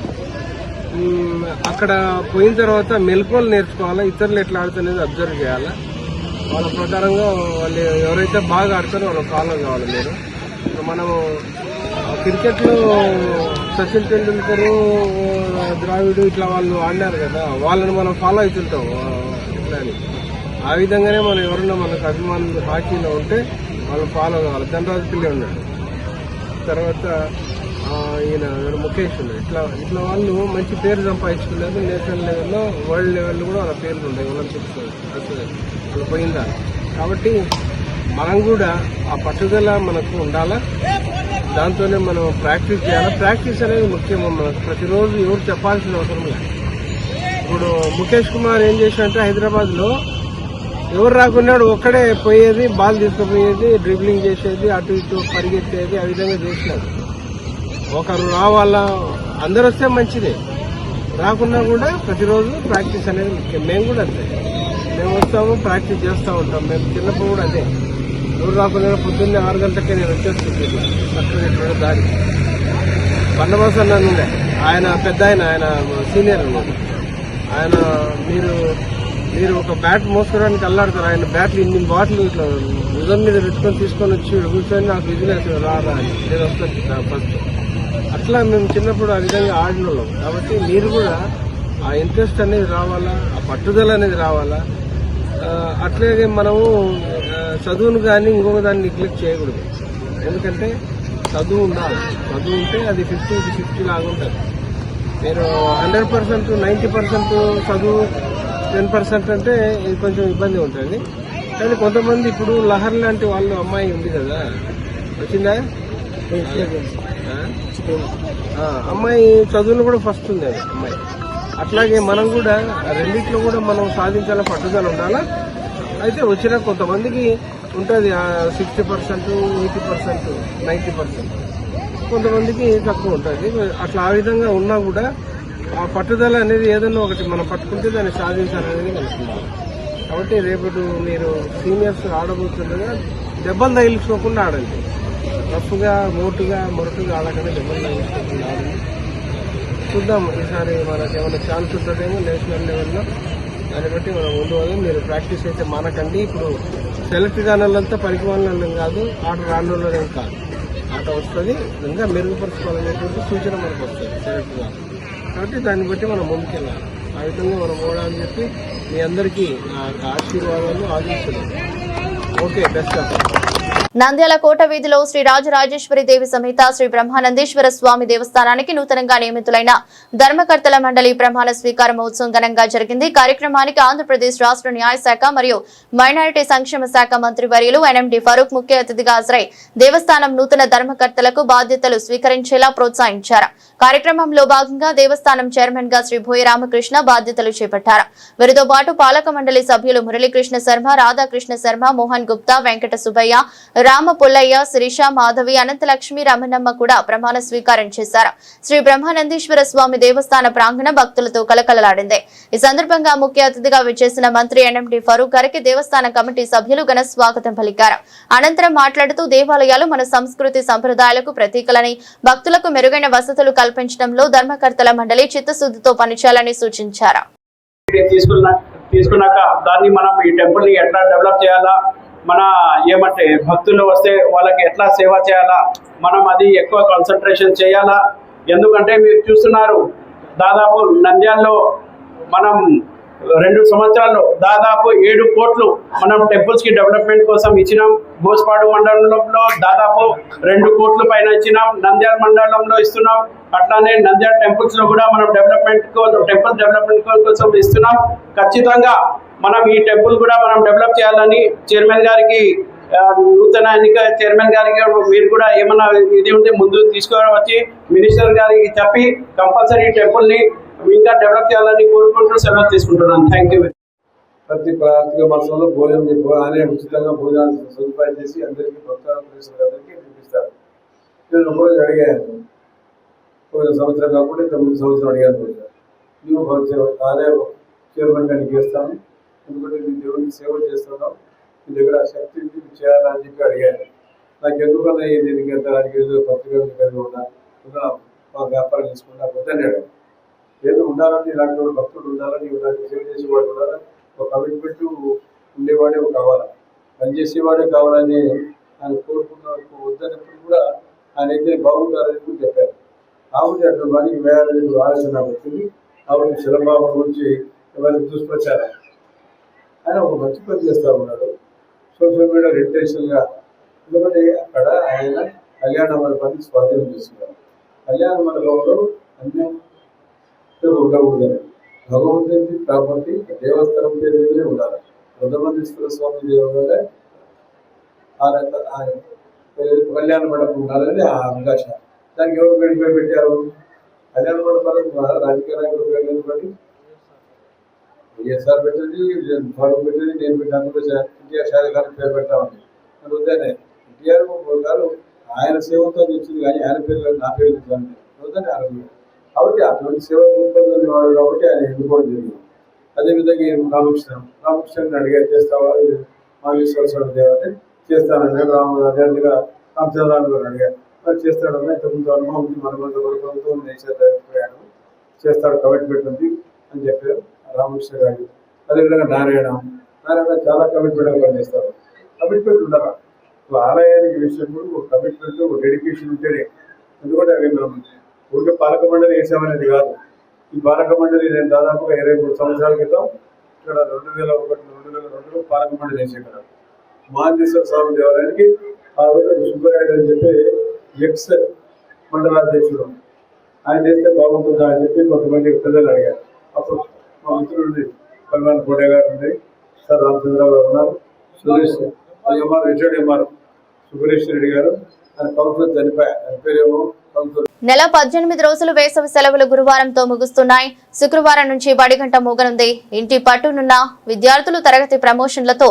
S6: అక్కడ పోయిన తర్వాత మెలకువలు నేర్చుకోవాలి. ఇతరులు ఎట్లా ఆడుతున్నది అబ్జర్వ్ చేయాలి. వాళ్ళ ప్రకారంగా వాళ్ళు ఎవరైతే బాగా ఆడతారో వాళ్ళు ఫాలో కావాలి. మీరు మనము క్రికెట్లో సచిన్ టెండూల్కర్, ద్రావిడ్ ఇట్లా వాళ్ళు ఆడినారు కదా, వాళ్ళని మనం ఫాలో అవుతుంటాం ఇట్లా అని. ఆ విధంగానే మనం ఎవరన్నా మనకు అభిమానులు హాకీలో ఉంటే వాళ్ళు ఫాలో కావాలి. ధనరాజు పిల్లి ఉన్నాడు, తర్వాత ఈయన ముఖేష్ ఉన్నాడు. ఇట్లా వాళ్ళు మంచి పేరు సంపాదించుకున్నారు. నేషనల్ లెవెల్లో, వరల్డ్ లెవెల్లో కూడా వాళ్ళ పేర్లు ఉన్నాయి. ఒలింపిక్స్ వాళ్ళు పోయిందా. కాబట్టి మనం కూడా ఆ పట్టుదల మనకు ఉండాలా. దాంతోనే మనం ప్రాక్టీస్ చేయాలి. ప్రాక్టీస్ అనేది ముఖ్యం. మనకు ప్రతిరోజు ఎవరు చెప్పాల్సిన అవసరం లేదు. ఇప్పుడు ముఖేష్ కుమార్ ఏం చేశాడంటే హైదరాబాద్లో ఎవరు రాకున్నాడు, ఒక్కడే పోయేది, బాల్ తీసుకుపోయేది, డ్రిబ్లింగ్ చేసేది, అటు ఇటు పరిగెత్తేది, ఆ విధంగా చేసినాడు. ఒకరు రావాలా, అందరు వస్తే మంచిదే, రాకున్నా కూడా ప్రతిరోజు ప్రాక్టీస్ అనేది ముఖ్యం. మేము కూడా అంతే, మేము వస్తాము, ప్రాక్టీస్ చేస్తూ ఉంటాం. మేము చిన్నప్పుడు కూడా అదే, ఎవరు రాకుండా పొద్దున్నే 6 గంటలకే నేను వచ్చేస్తుంది. చక్కగా దారి బండబాస్ అన్న ఉండే, ఆయన పెద్ద ఆయన సీనియర్ అన్నమాట. ఆయన మీరు ఒక బ్యాట్ మోసుకోవడానికి అల్లాడతారు. ఆయన బ్యాట్లు ఇన్ని బాటిల్ ఇట్లా భుజం మీద పెట్టుకొని తీసుకొని వచ్చి కూర్చొని నాకు బిజినెస్ రారా అని నేను వస్తాను ఫస్ట్. అట్లా మేము చిన్నప్పుడు ఆ విధంగా ఆడిన వాళ్ళం. కాబట్టి మీరు కూడా ఆ ఇంట్రెస్ట్ అనేది రావాలా, ఆ పట్టుదల అనేది రావాలా. అట్లాగే మనము చదువును కానీ ఇంకొక దాన్ని నెగ్లెక్ట్ చేయకూడదు. ఎందుకంటే చదువు ఉండాలి. చదువు ఉంటే అది 50-50 లాగా ఉంటుంది. మీరు 100%, 90% చదువు, 10% అంటే ఇది కొంచెం ఇబ్బంది ఉంటుంది. కానీ కొంతమంది ఇప్పుడు లహర్ లాంటి వాళ్ళు, అమ్మాయి ఉంది కదా, వచ్చిందా అమ్మాయి, చదువులు కూడా ఫస్ట్ ఉంది అది అమ్మాయి. అట్లాగే మనం కూడా రెండిట్లో కూడా మనం సాధించాల పట్టుదల ఉండాలా. అయితే వచ్చిన కొంతమందికి ఉంటుంది 60%, 80%, 90%, కొంతమందికి తక్కువ ఉంటుంది. అట్లా ఆ విధంగా ఉన్నా కూడా ఆ పట్టుదల అనేది ఏదన్నా ఒకటి మనం పట్టుకుంటే దాన్ని సాధించాలనేది మనకు ఉండాలి. కాబట్టి రేపటి మీరు సీనియర్స్ ఆడబోతుండగా దెబ్బలు తగిలించుకోకుండా ఆడండి. రఫ్గా, మోటుగా, మొరటుగా ఆడకుండా దెబ్బలు తగిలించుకోకుండా ఆడండి. చూద్దాం ఈసారి మనకి ఏమైనా ఛాన్స్ ఉంటుందేమో నేషనల్ లెవెల్లో. దాన్ని బట్టి మనం ముందు వల్ల మీరు ప్రాక్టీస్ అయితే మానకండి. ఇప్పుడు సెలెక్ట్ కాని వాళ్ళంతా పనికి వాళ్ళం కాదు, ఆట రాని వాళ్ళేం కాదు. ఆట వస్తుంది, ఇంకా మెరుగుపరుచుకోవాలనేటువంటి సూచన మనకు వస్తుంది సెలెక్ట్ కాదు. కాబట్టి దాన్ని బట్టి మనం ముందుకెళ్ళాలి. ఆ విధంగా మనం పోవడానికి చెప్పి మీ అందరికీ నా ఆశీర్వాదాలు ఆశిస్తున్నాను. Okay, best of luck.
S1: Nandyal కోట వీధిలో శ్రీ రాజరాజేశ్వరి దేవి సమేత శ్రీ బ్రహ్మానందేశ్వర స్వామి దేవస్థానానికి నూతనంగా నియమితులైన ధర్మకర్తల మండలి ప్రమాణ స్వీకార మహోత్సవం ఘనంగా జరిగింది. కార్యక్రమానికి ఆంధ్రప్రదేశ్ రాష్ట్ర న్యాయశాఖ మరియు మైనారిటీ సంక్షేమ శాఖ మంత్రి వర్యులు ఎన్ఎండి ఫరూక్ ముఖ్య అతిథిగా హాజరై దేవస్థానం నూతన ధర్మకర్తలకు బాధ్యతలు స్వీకరించేలా ప్రోత్సహించారు. కార్యక్రమంలో భాగంగా దేవస్థానం చైర్మన్ గా శ్రీ భోయి రామకృష్ణ బాధ్యతలు చేపట్టారు. వీరితో పాటు పాలక మండలి సభ్యులు మురళీకృష్ణ శర్మ, రాధాకృష్ణ శర్మ, మోహన్ గుప్తా, వెంకట సుబ్బయ్య, రామ పుల్లయ్య, శిరీష, మాధవి, అనంతలక్ష్మి, రమణమ్మ కూడా ప్రమాణ స్వీకారం చేశారు. శ్రీ బ్రహ్మానందేశ్వర స్వామి దేవస్థాన ప్రాంగణ భక్తులతో కలకలలాడింది. ఈ సందర్భంగా ముఖ్య అతిథిగా విచ్చేసిన మంత్రి ఎన్ఎండి ఫరూక్ గారికి దేవస్థాన కమిటీ సభ్యులు ఘన స్వాగతం పలికారు. అనంతరం మాట్లాడుతూ దేవాలయాలు మన సంస్కృతి సంప్రదాయాలకు ప్రతీకలని, భక్తులకు మెరుగైన వసతులు కల్పించడంలో ధర్మకర్తల మండలి చిత్తశుద్ధితో పనిచేయాలని సూచించారు.
S7: తీసుకున్నాక దాన్ని మనం ఈ టెంపుల్ ని ఎట్లా డెవలప్ చేయాలా, మన ఏమంటే భక్తులు వస్తే వాళ్ళకి ఎట్లా సేవ చేయాలా, మనం అది ఎక్కువ కాన్సన్ట్రేషన్ చేయాలా. ఎందుకంటే మీరు చూస్తున్నారు, దాదాపు నంద్యాలలో మనం 2 సంవత్సరాల్లో దాదాపు 7 కోట్లు మనం టెంపుల్స్కి డెవలప్మెంట్ కోసం ఇచ్చినాం. గోస్పాడు మండలంలో దాదాపు 2 కోట్ల పైన ఇచ్చినాం. నంద్యాల మండలంలో ఇస్తున్నాం. అట్లానే నంద్యాల టెంపుల్స్లో కూడా మనం టెంపుల్ డెవలప్మెంట్ కోసం ఇస్తున్నాం. ఖచ్చితంగా మనం ఈ టెంపుల్ కూడా మనం డెవలప్ చేయాలని చైర్మన్ గారికి, నూతన ఎన్నిక చైర్మన్ గారికి మీరు కూడా ఏమన్నా ఇది ఉంటే ముందు తీసుకువచ్చి మినిస్టర్ గారికి చెప్పి కంపల్సరీ టెంపుల్ని ఇంకా డెవలప్ చేయాలని కోరుకుంటూ సెలవు తీసుకుంటున్నాను. Thank you.
S2: ప్రతి కార్తీక మాసంలో భోజనం ఆయన ఉచితంగా భోజనాలు సదుపాయం చేసి అందరికీ భక్తులందరికీ చూపిస్తారు. నేను ఒకరోజు అడిగాను, పోయిన సంవత్సరం కాకుండా 9 సంవత్సరం అడిగాను. నువ్వు ఆలయ చైర్మన్ గారికి చేస్తాను, ఎందుకంటే నీ దేవుడికి సేవ చేస్తున్నావు, నీ దగ్గర శక్తి చేయాలని చెప్పి అడిగాను. నాకు ఎందుకన్నా దీనికి ఎంత ఏదో పత్రిక కలిగి ఉన్నా మా వ్యాపారం చేసుకున్నా వద్దని అడిగాను. ఏదో ఉండాలని, ఇలాంటి భక్తులు ఉండాలని, ఇలాంటి సేవ చేసేవాడు ఉండాలని, ఒక కమిట్మెంట్ ఉండేవాడే కావాలి, పనిచేసేవాడే కావాలని ఆయన కోరుకున్న వద్దన్నప్పుడు కూడా ఆయన అయితే బాగుంటారని కూడా చెప్పారు. కాబట్టి అట్లా వారికి వేయాలని ఆలోచన వచ్చింది. కాబట్టి శిలబాబు గురించి ఎవరికి దుష్ప్రచారం, ఆయన ఒక మంచి పని చేస్తూ ఉన్నాడు సోషల్ మీడియా ఇంటెన్షన్గా. ఎందుకంటే అక్కడ ఆయన కళ్యాణ మండపాన్ని స్వాధీనం చేస్తున్నారు. కళ్యాణ మండపంలో అన్యం ఉండకూడదని, భగవంతుడి ప్రాపర్టీ దేవస్థానం పేరు మీదనే ఉండాలి. బుద్ధమంతేశ్వర స్వామి దేవాలయ కళ్యాణ మండపం ఉండాలని ఆ అవకాశం. దానికి ఎవరు పేరు పెట్టారు? కళ్యాణ మండపాలకు రాజకీయ నాయకులు పేరు బట్టి వైఎస్ఆర్ పెట్టింది, ఫారూక్ పెట్టింది, నేను పెట్టాను, ఎన్టీఆర్ షాదీ గారికి పేరు పెట్టామని. అది వద్దనే ఎన్టీఆర్ గారు ఆయన సేవతో వచ్చింది, కానీ ఆయన పేరు నా పేరు తెచ్చాను వద్దని ఆరోగ్యం. కాబట్టి అటువంటి సేవ రూపొందని వాడు కాబట్టి ఆయన ఎన్నుకోవడం జరిగింది. అదేవిధంగా రామకృష్ణని అడిగా, చేస్తావా మాగేశ్వర స్వామి దేవంటే చేస్తానని అదేవిధంగా రామచంద్రాన్ని గారు అడిగారు, మరి చేస్తాడన్నా ఇంతకుముందు అనుభవం ఉంది, మన ప్రభుత్వం నేర్చాను, చేస్తాడు, కమిట్మెంట్ ఉంది అని చెప్పారు రామకృష్ణ గారు. అదేవిధంగా నారాయణ చాలా కమిట్మెంట్గా పనిచేస్తారు. కమిట్మెంట్ ఉండాలి ఆలయానికి విషయంలో. ఒక కమిట్మెంట్, ఒక డెడికేషన్ ఉంటేనే. ఎందుకంటే అవి మనం ఊరికే పాలక మండలి వేసామనేది కాదు. ఈ పాలక మండలి నేను దాదాపుగా 23 సంవత్సరాల క్రితం ఇక్కడ 2001-2002 పాలక మండలి వేసాను కదా. మహాంతేశ్వర స్వామి దేవాలయానికి ఆ రోజు సుబ్బరాయుడు అని చెప్పి ఎక్స్ మండలాధ్యక్షుడు, ఆయన చేస్తే బాగుంటుందా అని చెప్పి కొంతమంది ప్రజలు అడిగారు. అప్పుడు మా మిత్రుడు భగవాన్ కోడే గారు ఉంది, సార్ రామచంద్రరావు గారు ఉన్నారు, Suresh MR retired MR Suresh Reddy గారు, ఆయన కౌన్సిలర్ చనిపోయారు, ఆయన పేరేమో కౌన్సిలర్.
S1: నెల 18 రోజులు వేసవి సెలవులు గురువారంతో ముగుస్తున్నాయి. శుక్రవారం నుంచి బడిగంట మోగనుంది. ఇంటి పట్టునున్న విద్యార్థులు తరగతి ప్రమోషన్లతో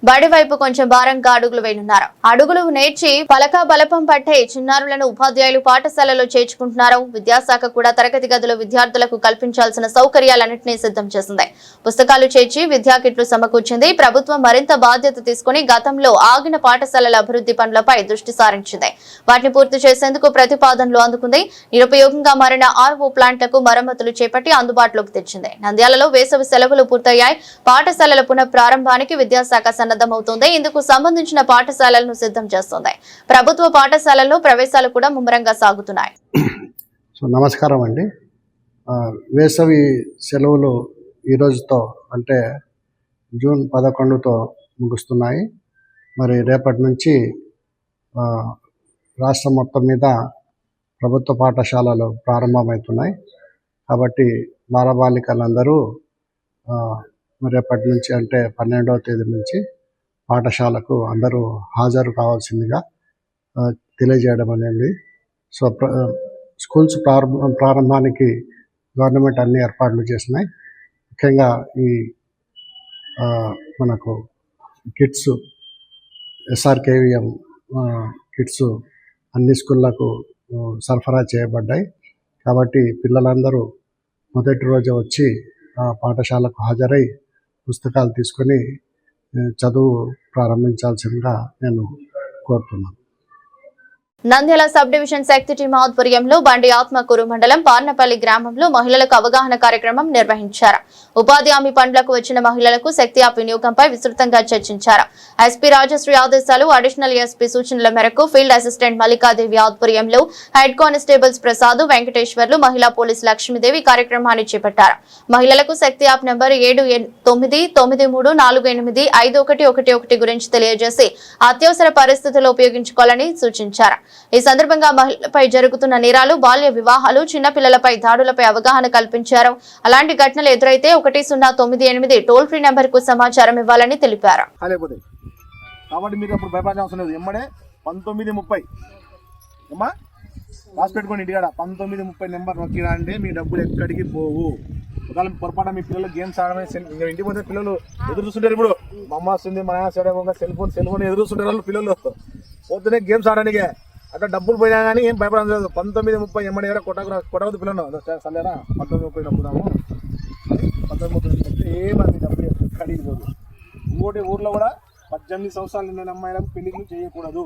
S1: బడి వైపు కొంచెం భారంగా అడుగులు వేయనున్నారు. అడుగులు నేర్చి పలక బలపం పట్టే చిన్నారులను ఉపాధ్యాయులు పాఠశాలలో చేర్చుకుంటున్నారు. విద్యాశాఖ కూడా తరగతి గదిలో విద్యార్థులకు కల్పించాల్సిన సౌకర్యాలన్నింటినీ సిద్ధం చేసింది. పుస్తకాలు చేర్చి విద్యా కిట్లు సమకూర్చింది. ప్రభుత్వం మరింత బాధ్యత తీసుకుని గతంలో ఆగిన పాఠశాలల అభివృద్ధి పనులపై దృష్టి సారించింది. వాటిని పూర్తి చేసేందుకు ప్రతిపాదనలు అందుకుంది. నిరుపయోగంగా మారిన ఆర్ఓ ప్లాంట్లకు మరమ్మతులు చేపట్టి అందుబాటులోకి తెచ్చింది. నంద్యాలలో వేసవి సెలవులు పూర్తయ్యాయి. పాఠశాలల పునః ప్రారంభానికి విద్యాశాఖ సన్నద్ధమవుతోంది. ఇందుకు సంబంధించిన పాఠశాలలను సిద్ధం చేస్తోంది. ప్రభుత్వ పాఠశాలల్లో ప్రవేశాలు కూడా ముమ్మరంగా సాగుతున్నాయి.
S8: నమస్కారం అండి. వేసవి సెలవులు ఈ రోజుతో అంటే జూన్ 11తో ముగుస్తున్నాయి. మరి రేపటి నుంచి రాష్ట్రం మొత్తం మీద ప్రభుత్వ పాఠశాలలు ప్రారంభమవుతున్నాయి. కాబట్టి బాలబాలికలందరూ రేపటి నుంచి అంటే 12వ తేదీ నుంచి పాఠశాలకు అందరూ హాజరు కావాల్సిందిగా తెలియజేయడం అనేది. సో స్కూల్స్ ప్రారంభానికి గవర్నమెంట్ అన్ని ఏర్పాట్లు చేసినాయి. ముఖ్యంగా ఈ మనకు కిట్స్ SRKVM కిట్స్ అన్ని స్కూళ్ళకు సరఫరా చేయబడ్డాయి. కాబట్టి పిల్లలందరూ మొదటి రోజు వచ్చి పాఠశాలకు హాజరై పుస్తకాలు తీసుకొని చదువు ప్రారంభించాల్సిందిగా నేను కోరుతున్నాను.
S1: నంద్యాల సబ్ డివిజన్ శక్తి టీం ఆధ్వర్యంలో బండి ఆత్మకూరు మండలం పార్నపల్లి గ్రామంలో మహిళలకు అవగాహన కార్యక్రమం నిర్వహించారు. ఉపాధి హామీ పనులకు వచ్చిన మహిళలకు శక్తి యాప్ వినియోగంపై విస్తృతంగా చర్చించారు. ఎస్పీ రాజశ్రీ ఆదేశాలు, అడిషనల్ ఎస్పీ సూచనల మేరకు ఫీల్డ్ అసిస్టెంట్ మల్లికాదేవి ఆధ్వర్యంలో హెడ్ కానిస్టేబుల్స్ ప్రసాద్, వెంకటేశ్వర్లు, మహిళా పోలీసు లక్ష్మీదేవి కార్యక్రమాన్ని చేపట్టారు. మహిళలకు శక్తి యాప్ నంబర్ 7993485111 గురించి తెలియజేసి అత్యవసర పరిస్థితుల్లో ఉపయోగించుకోవాలని సూచించారు. ఈ సందర్భంగా మహిళలపై జరుగుతున్న నేరాలు, బాల్య వివాహాలు, చిన్నపిల్లలపై దాడులపై అవగాహన కల్పించారు. అలాంటి ఘటనలు ఎదురైతే 1098 టోల్ ఫ్రీ నెంబర్ కు సమాచారం ఇవ్వాలని తెలిపారు.
S5: కాబట్టి మీరు అప్పుడు భయపడాల్సిన అవసరం లేదు. ఎమ్మడే 1930 అమ్మా రాసి పెట్టుకోండి ఇంటికాడ. 1930 నెంబర్ నొక్కిరా అంటే మీ డబ్బులు ఎక్కడికి పోవు. ఒకవేళ పొరపాటు మీ పిల్లలు గేమ్స్ ఆడమే ఇంటికి పోతే పిల్లలు ఎదురు చూస్తుంటారు. ఇప్పుడు మా అమ్మ వస్తుంది, మా నాన్న సెల్ ఫోన్ ఎదురు చూస్తుంటారు పిల్లలు. పోతేనే గేమ్స్ ఆడడానికి అక్కడ డబ్బులు పోయినా కానీ ఏం భయపడడం లేదు. 1930 ఎమ్మడి ఎవరో కొట్టవద్దు పిల్లలు. సరేనా 1930 డబ్బుదాము 1930 ఏమని డబ్బులు ఎక్కడికి పోదు. ఇంకోటి ఊర్లో కూడా 18 సంవత్సరాలు నిండిన అమ్మాయిలకు పెళ్లిళ్ళు చేయకూడదు.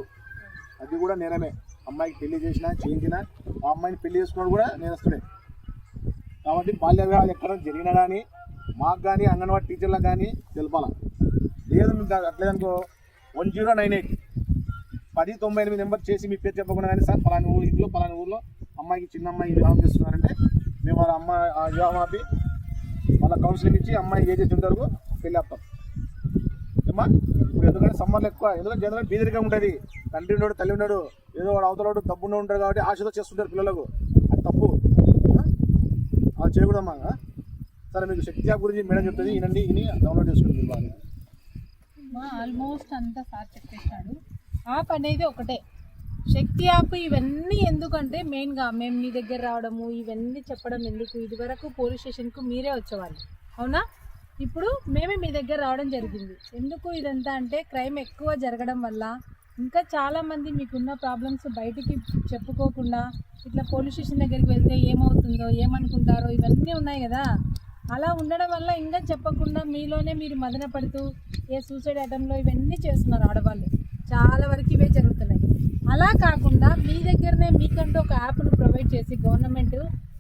S5: అది కూడా నేరమే. అమ్మాయికి పెళ్లి చేసినా చేయించినా ఆ అమ్మాయిని పెళ్లి చేసుకున్నాడు కూడా నేరస్తుడే. కాబట్టి బాల్య వివాహాలు ఎక్కడ జరిగినా కానీ మాకు కానీ అంగన్వాడీ టీచర్లకు కానీ తెలపాలి. లేదు అట్లేదనుకో 1098 1098 నెంబర్ చేసి మీ పేరు చెప్పకుండా కానీ సార్ పలానా ఇంట్లో పలానా ఊర్లో అమ్మాయికి చిన్న అమ్మాయి వివాహం చేస్తున్నారంటే మేము వాళ్ళ అమ్మాయి ఆ వివాహం ఆపి వాళ్ళ కౌన్సిలింగ్ ఇచ్చి అమ్మాయి ఏజ్ వచ్చేంత వరకు పెళ్ళి ఆపుతాం. ఏమా ఇప్పుడు ఎందుకంటే సమ్మర్లు ఎక్కువ, ఎందుకంటే జనరల్ బీదరిగా ఉంటుంది. తండ్రి ఉన్నాడు, తల్లి ఉన్నాడు, ఏదో వాడు అవతలవాడు డబ్బున్న ఉంటాడు కాబట్టి ఆశతో చేస్తుంటారు పిల్లలకు. అది తప్పు, అది చేయకూడదమ్మా. సరే మీకు శక్తి యాప్ గురించి మేడం చెప్తుంది, ఈయనండి ఇని డౌన్లోడ్ చేసుకుంటుంది. బాగా
S9: ఆల్మోస్ట్ అంతా సార్ చెప్పేస్తాడు. యాప్ అనేది ఒకటే శక్తి యాప్. ఇవన్నీ ఎందుకంటే మెయిన్గా మేము మీ దగ్గర రావడము ఇవన్నీ చెప్పడం ఎందుకు, ఇదివరకు పోలీస్ స్టేషన్కు మీరే వచ్చేవాళ్ళు అవునా, ఇప్పుడు మేమే మీ దగ్గర రావడం జరిగింది. ఎందుకు ఇదంతా అంటే క్రైమ్ ఎక్కువ జరగడం వల్ల ఇంకా చాలామంది మీకున్న ప్రాబ్లమ్స్ బయటికి చెప్పుకోకుండా ఇట్లా పోలీస్ స్టేషన్ దగ్గరికి వెళ్తే ఏమవుతుందో ఏమనుకుంటారో ఇవన్నీ ఉన్నాయి కదా. అలా ఉండడం వల్ల ఇంకా చెప్పకుండా మీలోనే మీరు మదన పడుతూ ఏ సూసైడ్ అటెంప్ట్లో ఇవన్నీ చేస్తున్నారు ఆడవాళ్ళు. చాలా వరకు ఇవే జరుగుతున్నాయి. అలా కాకుండా మీ దగ్గరనే మీకంటూ ఒక యాప్ను ప్రొవైడ్ చేసి గవర్నమెంట్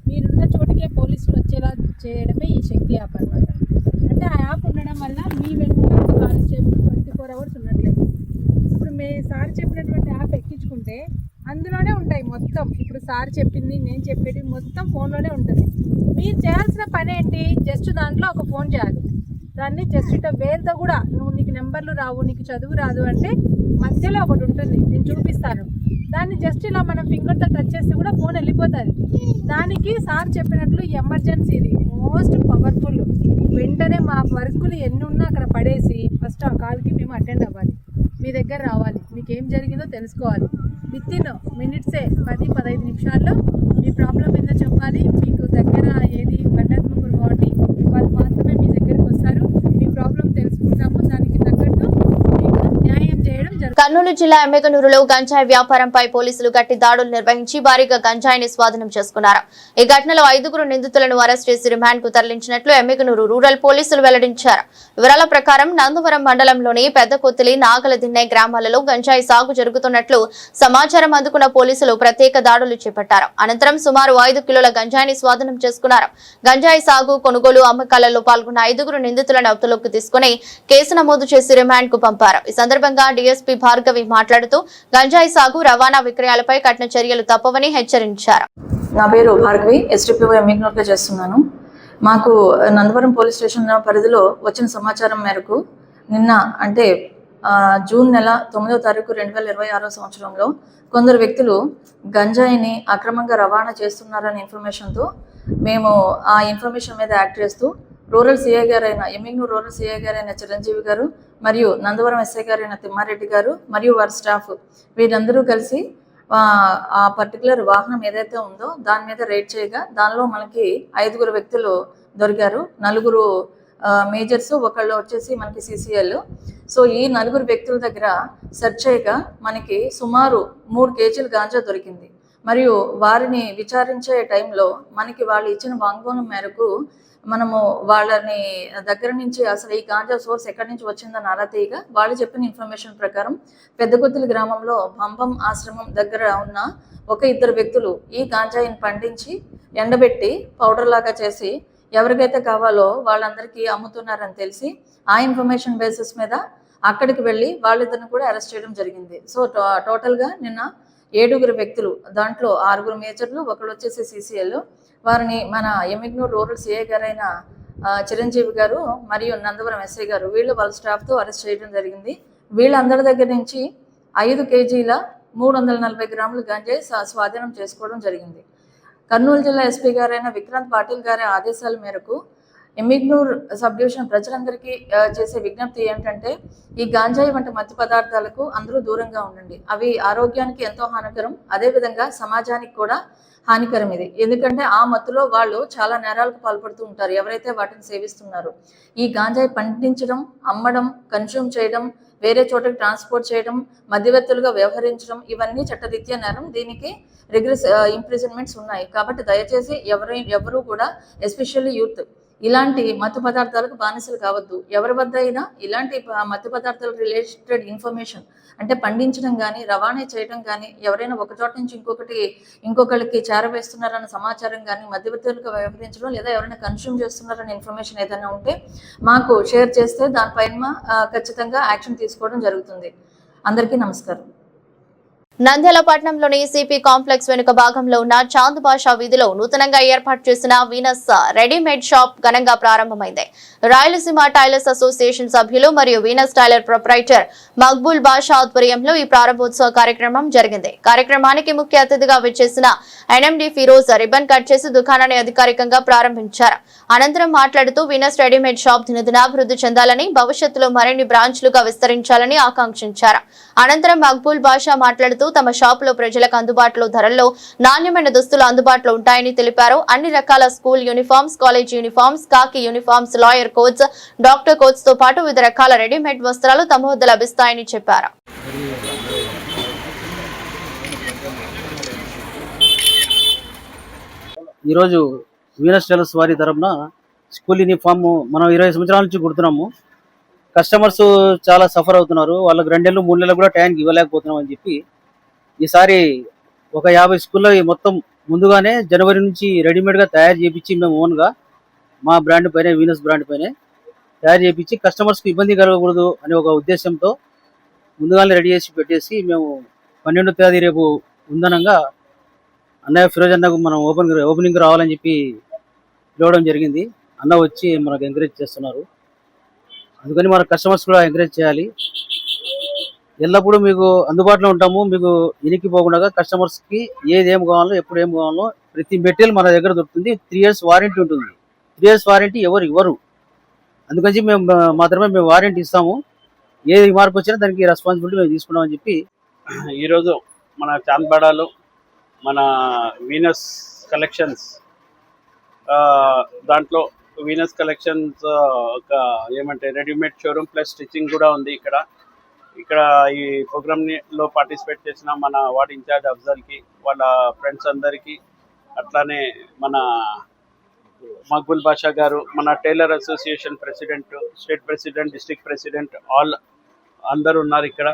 S9: మీరున్న చోటికే పోలీసులు వచ్చేలా చేయడమే ఈ శక్తి యాప్ అన్నమాట. అంటే ఆ యాప్ ఉండడం వల్ల మీ వెంట కానిస్టేబుల్ 24 hours ఉన్నట్లేదు. ఇప్పుడు మీ సార్ చెప్పినటువంటి యాప్ ఎక్కించుకుంటే అందులోనే ఉంటాయి మొత్తం. ఇప్పుడు సార్ చెప్పింది నేను చెప్పేది మొత్తం ఫోన్లోనే ఉంటుంది. మీరు చేయాల్సిన పని ఏంటి, జస్ట్ దాంట్లో ఒక ఫోన్ చేయాలి. దాన్ని జస్ట్ ఇట్లా వేరుతో కూడా నీకు నెంబర్లు రావు, నీకు చదువు రాదు అంటే మధ్యలో ఒకటి ఉంటుంది, నేను చూపిస్తాను. దాన్ని జస్ట్ ఇలా మనం ఫింగర్తో టచ్ చేస్తే కూడా ఫోన్ వెళ్ళిపోతుంది. దానికి సార్ చెప్పినట్లు ఎమర్జెన్సీ ఇది మోస్ట్ పవర్ఫుల్. వెంటనే మా వర్కులు ఎన్ని ఉన్నా అక్కడ పడేసి ఫస్ట్ ఆ కాల్కి మేము అటెండ్ అవ్వాలి, మీ దగ్గర రావాలి, మీకు ఏం జరిగిందో తెలుసుకోవాలి. వితిన్ మినిట్సే 10-15 నిమిషాల్లో మీ ప్రాబ్లం ఏందో చెప్పాలి. మీకు దగ్గర ఏది బండర్ముగ్గురు కాబట్టి వాళ్ళు మాత్రమే మీ దగ్గరికి వస్తారు. మీ ప్రాబ్లం తెలుసుకుంటాము, దానికి తగ్గట్టు మీకు న్యాయం చేయడం జరుగుతుంది.
S1: కర్నూలు జిల్లా ఎమ్మెగనూరులో గంజాయి వ్యాపారంపై పోలీసులు గట్టి దాడులు నిర్వహించి భారీగా గంజాయిని స్వాధీనం చేసుకున్నారు. ఈ ఘటనలో 5 నిందితులను అరెస్ట్ చేసి రిమాండ్ కు తరలించినట్లు ఎమ్మెగనూరు రూరల్ పోలీసులు వెల్లడించారు. వివరాల ప్రకారం నందవరం మండలంలోని పెద్ద కొత్తిలి, నాగలదిన్నె గ్రామాలలో గంజాయి సాగు జరుగుతున్నట్లు సమాచారం అందుకున్న పోలీసులు ప్రత్యేక దాడులు చేపట్టారు. అనంతరం సుమారు 5 కిలోల గంజాయిని స్వాధీనం చేసుకున్నారు. గంజాయి సాగు, కొనుగోలు, అమ్మకాలలో పాల్గొన్న 5 నిందితులను అదుపులోకి తీసుకుని కేసు నమోదు చేసి రిమాండ్ కు పంపారు. ఈ సందర్భంగా డీఎస్పీ భార్గవి మాట్లాడుతూ గంజాయి సాగు, రవాణా, విక్రయాలపై కఠిన చర్యలు తప్పవని హెచ్చరించారు.
S10: నా పేరు భార్గవి, ఎస్డిపిఓ ఎమ్మెగనూరులో చేస్తున్నాను. మాకు నందవరం పోలీస్ స్టేషన్ పరిధిలో వచ్చిన సమాచారం మేరకు నిన్న అంటే జూన్ నెల 9వ తారీఖు 2026 సంవత్సరంలో కొందరు వ్యక్తులు గంజాయిని అక్రమంగా రవాణా చేస్తున్నారనే ఇన్ఫర్మేషన్తో మేము ఆ ఇన్ఫర్మేషన్ మీద యాక్ట్ చేస్తూ రూరల్ సిఐ గారైన ఎమ్మెగనూరు రూరల్ సిఐ గారైన చిరంజీవి గారు మరియు నందవరం ఎస్ఐ గారైన తిమ్మారెడ్డి గారు మరియు వారి స్టాఫ్ వీరందరూ కలిసి ఆ పర్టికులర్ వాహనం ఏదైతే ఉందో దాని మీద రైడ్ చేయగా దానిలో మనకి 5 వ్యక్తులు దొరికారు. 4 మేజర్స్, ఒకళ్ళు వచ్చేసి మనకి సిసిఎల్. సో ఈ 4 వ్యక్తుల దగ్గర సెర్చ్ చేయగా మనకి సుమారు 3 కేజీలు గాంజా దొరికింది. మరియు వారిని విచారించే టైంలో మనకి వాళ్ళు ఇచ్చిన వాంగ్మూలం మేరకు మనము వాళ్ళని దగ్గర నుంచి అసలు ఈ గాంజా సోర్స్ ఎక్కడి నుంచి వచ్చిందని ఆరా తీయగా వాళ్ళు చెప్పిన ఇన్ఫర్మేషన్ ప్రకారం పెద్దగుత్తుల గ్రామంలో పంపం ఆశ్రమం దగ్గర ఉన్న ఒక ఇద్దరు వ్యక్తులు ఈ గాంజాయిని పండించి ఎండబెట్టి పౌడర్ లాగా చేసి ఎవరికైతే కావాలో వాళ్ళందరికీ అమ్ముతున్నారని తెలిసి ఆ ఇన్ఫర్మేషన్ బేసిస్ మీద అక్కడికి వెళ్ళి వాళ్ళిద్దరిని కూడా అరెస్ట్ చేయడం జరిగింది. సో టోటల్గా నిన్న 7 వ్యక్తులు, దాంట్లో 6 మేజర్లు, ఒకళ్ళు వచ్చేసి CCL, వారిని మన ఎమ్మిగ్నూరు రూరల్ సిఐ గారైన చిరంజీవి గారు మరియు నందవరం ఎస్ఐ గారు వాళ్ళ స్టాఫ్తో అరెస్ట్ చేయడం జరిగింది. వీళ్ళందరి దగ్గర నుంచి 5 కేజీల 340 గ్రాముల గంజాయి స్వాధీనం చేసుకోవడం జరిగింది. కర్నూలు జిల్లా ఎస్పీ గారైన విక్రాంత్ పాటిల్ గారి ఆదేశాల మేరకు ఎమ్మిగ్నూరు సబ్ డివిజన్ ప్రజలందరికీ చేసే విజ్ఞప్తి ఏంటంటే ఈ గాంజాయి వంటి మత్తు పదార్థాలకు అందరూ దూరంగా ఉండండి. అవి ఆరోగ్యానికి ఎంతో హానికరం, అదేవిధంగా సమాజానికి కూడా హానికరం ఇది. ఎందుకంటే ఆ మత్తులో వాళ్ళు చాలా నేరాలకు పాల్పడుతూ ఉంటారు ఎవరైతే వాటిని సేవిస్తున్నారో. ఈ గాంజాయి పండించడం, అమ్మడం, కన్స్యూమ్ చేయడం, వేరే చోటకి ట్రాన్స్పోర్ట్ చేయడం, మధ్యవర్తులుగా వ్యవహరించడం ఇవన్నీ చట్టరీత్యా నేరం. దీనికి రిగ్రెస్ ఇంప్రిజన్మెంట్స్ ఉన్నాయి. కాబట్టి దయచేసి ఎవరు కూడా ఎస్పెషల్లీ యూత్ ఇలాంటి మత్తు పదార్థాలకు బానిసలు కావద్దు. ఎవరి వద్ద అయినా ఇలాంటి మత్తు పదార్థాలకు రిలేటెడ్ ఇన్ఫర్మేషన్ అంటే పండించడం కానీ రవాణా చేయడం కానీ, ఎవరైనా ఒక చోట నుంచి ఇంకొకరికి చేరవేస్తున్నారన్న సమాచారం కానీ, మధ్యవర్తులుగా వ్యవహరించడం లేదా ఎవరైనా కన్స్యూమ్ చేస్తున్నారన్న ఇన్ఫర్మేషన్ ఏదైనా ఉంటే మాకు షేర్ చేస్తే దానిపైన ఖచ్చితంగా యాక్షన్ తీసుకోవడం జరుగుతుంది. అందరికీ నమస్కారం.
S1: నంద్యాల పట్టణంలోని సిపి కాంప్లెక్స్ వెనుక భాగంలో ఉన్న చాంద్ బాషా వీధిలో నూతనంగా ఏర్పాటు చేసిన వీనస్ రెడీమేడ్ షాప్ ఘనంగా ప్రారంభమైంది. రాయలసీమ టైలర్స్ అసోసియేషన్ సభ్యులు మరియు వీనస్ టైలర్ ప్రొప్రైటర్ మక్బూల్ బాషా ఆధ్వర్యంలో ఈ ప్రారంభోత్సవ కార్యక్రమం జరిగింది. కార్యక్రమానికి ముఖ్య అతిథిగా విచ్చేసిన ఎన్ఎండి ఫిరోజ్ రిబన్ కట్ చేసి దుకాణాన్ని అధికారికంగా ప్రారంభించారు. అనంతరం మాట్లాడుతూ వీనస్ రెడీమేడ్ షాప్ దినదినాభివృద్ధి చెందాలని, భవిష్యత్తులో మరిన్ని బ్రాంచ్లుగా విస్తరించాలని ఆకాంక్షించారు. అనంతరం మక్బూల్ బాషా మాట్లాడుతూ తమ షాపులో ప్రజలకు అందుబాటులో ధరల్లో నాణ్యమైన దుస్తులు అందుబాటులో ఉంటాయని తెలిపారు. అన్ని రకాల school uniforms, college uniforms, khaki uniforms, lawyer coats, doctor coats తో పాటు వివిధ రకాల రెడీమేడ్ వస్త్రాలు తమ వద్ద లభిస్తాయని చెప్పారు.
S11: ఈరోజు వీనస్ టైలర్స్ వారి తరఫున స్కూల్ యూనిఫామ్ మనం 20 సంవత్సరాల నుంచి కుడుతున్నాము. కస్టమర్స్ చాలా సఫర్ అవుతున్నారు. వాళ్ళకి 2 నెలలు 3 నెలలు కూడా టైంకి ఇవ్వలేకపోతున్నాం అని చెప్పి ఈసారి ఒక 50 స్కూల్లో మొత్తం ముందుగానే జనవరి నుంచి రెడీమేడ్గా తయారు చేయించి మేము ఓన్గా మా బ్రాండ్ పైన వీనస్ బ్రాండ్ పైన తయారు చేయించి కస్టమర్స్కి ఇబ్బంది కలగకూడదు అనే ఒక ఉద్దేశంతో ముందుగానే రెడీ చేసి పెట్టేసి మేము 12వ తేదీ రేపు ఉందనంగా అన్నయ్య ఫిరోజ్ అన్నకు మనం ఓపెనింగ్ రావాలని చెప్పి పిలవడం జరిగింది. అన్న వచ్చి మనకు ఎంకరేజ్ చేస్తున్నారు. అందుకని మన కస్టమర్స్ కూడా ఎంకరేజ్ చేయాలి. ఎల్లప్పుడూ మీకు అందుబాటులో ఉంటాము. మీకు ఇనికి పోకుండా కస్టమర్స్కి ఏం కావాలో ఎప్పుడు ఏం కావాలో ప్రతి మెటీరియల్ మన దగ్గర దొరుకుతుంది. 3 years వారంటీ ఉంటుంది. 3 years వారంటీ ఎవరు ఇవ్వరు. అందుకని మేము మాత్రమే మేము వారంటీ ఇస్తాము. ఏది మార్పు వచ్చినా దానికి రెస్పాన్సిబిలిటీ మేము తీసుకున్నామని చెప్పి
S7: ఈరోజు మన చాంద్బాడాలో మన వీనస్ కలెక్షన్స్ దాంట్లో వీనస్ కలెక్షన్స్ ఒక ఏమంటే రెడీమేడ్ షోరూమ్ ప్లస్ స్టిచ్చింగ్ కూడా ఉంది. ఇక్కడ ఈ ప్రోగ్రామ్లో పార్టిసిపేట్ చేసిన మన వార్డ్ ఇన్ఛార్జ్ అఫ్జల్కి, వాళ్ళ ఫ్రెండ్స్ అందరికీ, అట్లానే మన మక్బూల్ బాషా గారు, మన tailor association president, state president, district president అందరూ ఉన్నారు ఇక్కడ.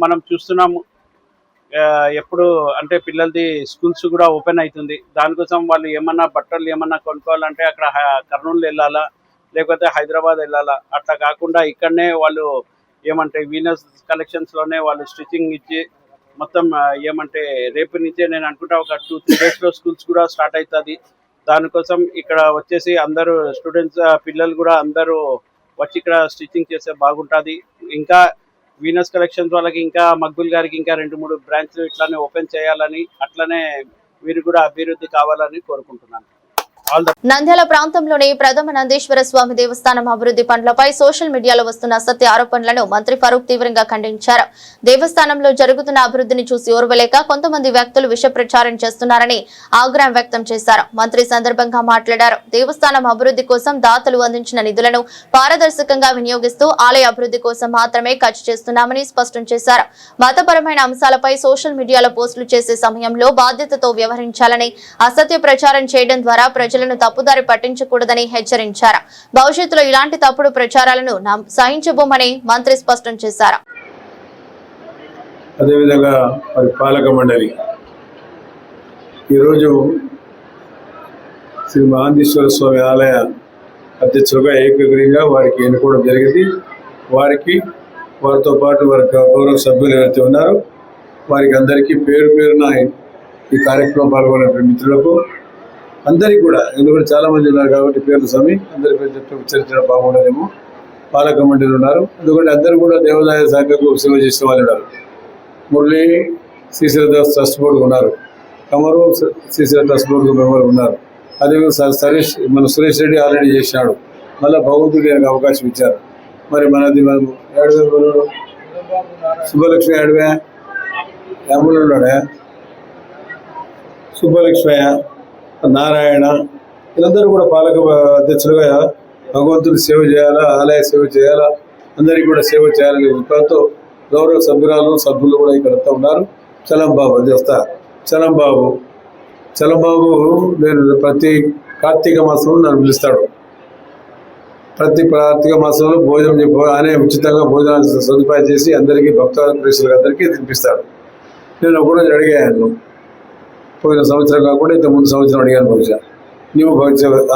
S7: మనం చూస్తున్నాము ఎప్పుడు అంటే పిల్లలది స్కూల్స్ కూడా ఓపెన్ అవుతుంది. దానికోసం వాళ్ళు ఏమన్నా బట్టలు ఏమన్నా కొనుక్కోవాలంటే అక్కడ కర్నూలు వెళ్ళాలా, లేకపోతే హైదరాబాద్ వెళ్ళాలా. అట్లా కాకుండా ఇక్కడనే వాళ్ళు ఏమంటే వీనస్ కలెక్షన్స్లోనే వాళ్ళు స్టిచ్చింగ్ ఇచ్చి మొత్తం ఏమంటే రేపు నుంచే నేను అనుకుంటా ఒక 2-3 daysలో స్కూల్స్ కూడా స్టార్ట్ అవుతుంది. దానికోసం ఇక్కడ వచ్చేసి అందరూ స్టూడెంట్స్ పిల్లలు కూడా అందరూ వచ్చి ఇక్కడ స్టిచ్చింగ్ చేస్తే బాగుంటుంది. ఇంకా వీనస్ కలెక్షన్స్ వాళ్ళకి ఇంకా మక్బూల్ గారికి ఇంకా 2-3 బ్రాంచ్లు ఇట్లానే ఓపెన్ చేయాలని, అట్లనే వీరు కూడా అభివృద్ధి కావాలని కోరుకుంటున్నాను.
S1: నంద్యాల ప్రాంతంలోని ప్రథమ నందీశ్వర స్వామి దేవస్థానం అభివృద్ధి పనులపై సోషల్ మీడియాలో వస్తున్న అసత్య ఆరోపణలను మంత్రి ఫరూక్ తీవ్రంగా ఖండించారు. దేవస్థానంలో జరుగుతున్న అభివృద్ధిని చూసి ఓర్వలేక కొంతమంది వ్యక్తులు విష ప్రచారం చేస్తున్నారని ఆగ్రహం వ్యక్తం చేశారు. మంత్రి సందర్భంగా మాట్లాడారు. దేవస్థానం అభివృద్ధి కోసం దాతలు అందించిన నిధులను పారదర్శకంగా వినియోగిస్తూ ఆలయ అభివృద్ధి కోసం మాత్రమే ఖర్చు చేస్తున్నామని స్పష్టం చేశారు. మతపరమైన అంశాలపై సోషల్ మీడియాలో పోస్టులు చేసే సమయంలో బాధ్యతతో వ్యవహరించాలని, అసత్య ప్రచారం చేయడం ద్వారా ప్రజలను తప్పుదారి పట్టించకూడదని హెచ్చరించారు. భవిష్యత్తులో ఇలాంటి తప్పుడు ప్రచారాలను సహించబోమని మంత్రి స్పష్టం చేశారు.
S2: అదేవిధంగా మరి పాలక మండలి ఈరోజు శ్రీ మహాంతేశ్వర స్వామి ఆలయ అధ్యక్షులుగా ఏకగ్రీవంగా వారికి ఎన్నుకోవడం జరిగింది. వారితో పాటు వారి గౌరవ సభ్యులు ఎవరైతే ఉన్నారో వారికి అందరికీ పేరు పేరున ఈ కార్యక్రమం పాల్గొన్న మిత్రులకు అందరికీ కూడా, ఎందుకంటే చాలా మంది ఉన్నారు కాబట్టి పేర్లు స్వామి అందరి పేరు చెప్తే ఉచ్చరించడం బాగుండదేమో. పాలక మండలి ఉన్నారు, ఎందుకంటే అందరూ కూడా దేవాదాయ శాఖకు సేవ చేసిన వాళ్ళు ఉన్నారు. మురళి శ్రీశైల ట్రస్ట్ బోర్డు ఉన్నారు, కమరు శ్రీశైల ట్రస్ట్ బోర్డు మెంబర్ ఉన్నారు. అదేవిధంగా మన సురేష్ రెడ్డి ఆల్రెడీ చేసినాడు. మళ్ళీ భగవంతుడి అవకాశం ఇచ్చారు. మరి మనది మనం సుబ్బలక్ష్మి ఏడవే అమ్ములు ఉన్నాడే, సుబ్బలక్ష్మి నారాయణ వీళ్ళందరూ కూడా పాలక అధ్యక్షులుగా భగవంతుని సేవ చేయాలా, ఆలయ సేవ చేయాలా, అందరికీ కూడా సేవ చేయాలనే ఉత్పత్తితో గౌరవ సభ్యులు కూడా ఇక్కడ ఉన్నారు. చలంబాబు చేస్తా చలంబాబు నేను ప్రతి కార్తీక మాసంలో నన్ను పిలుస్తాడు. ప్రతి కార్తీక మాసంలో భోజనం ఆయన ఉచితంగా భోజనాలు సదుపాయం చేసి అందరికీ భక్తులకు అందరికీ తినిపిస్తాడు. నేను ఒకరోజు అడిగాను, పోయిన సంవత్సరం కాకుండా ఇంత ముందు సంవత్సరం అడిగాను, బహుశా నీవు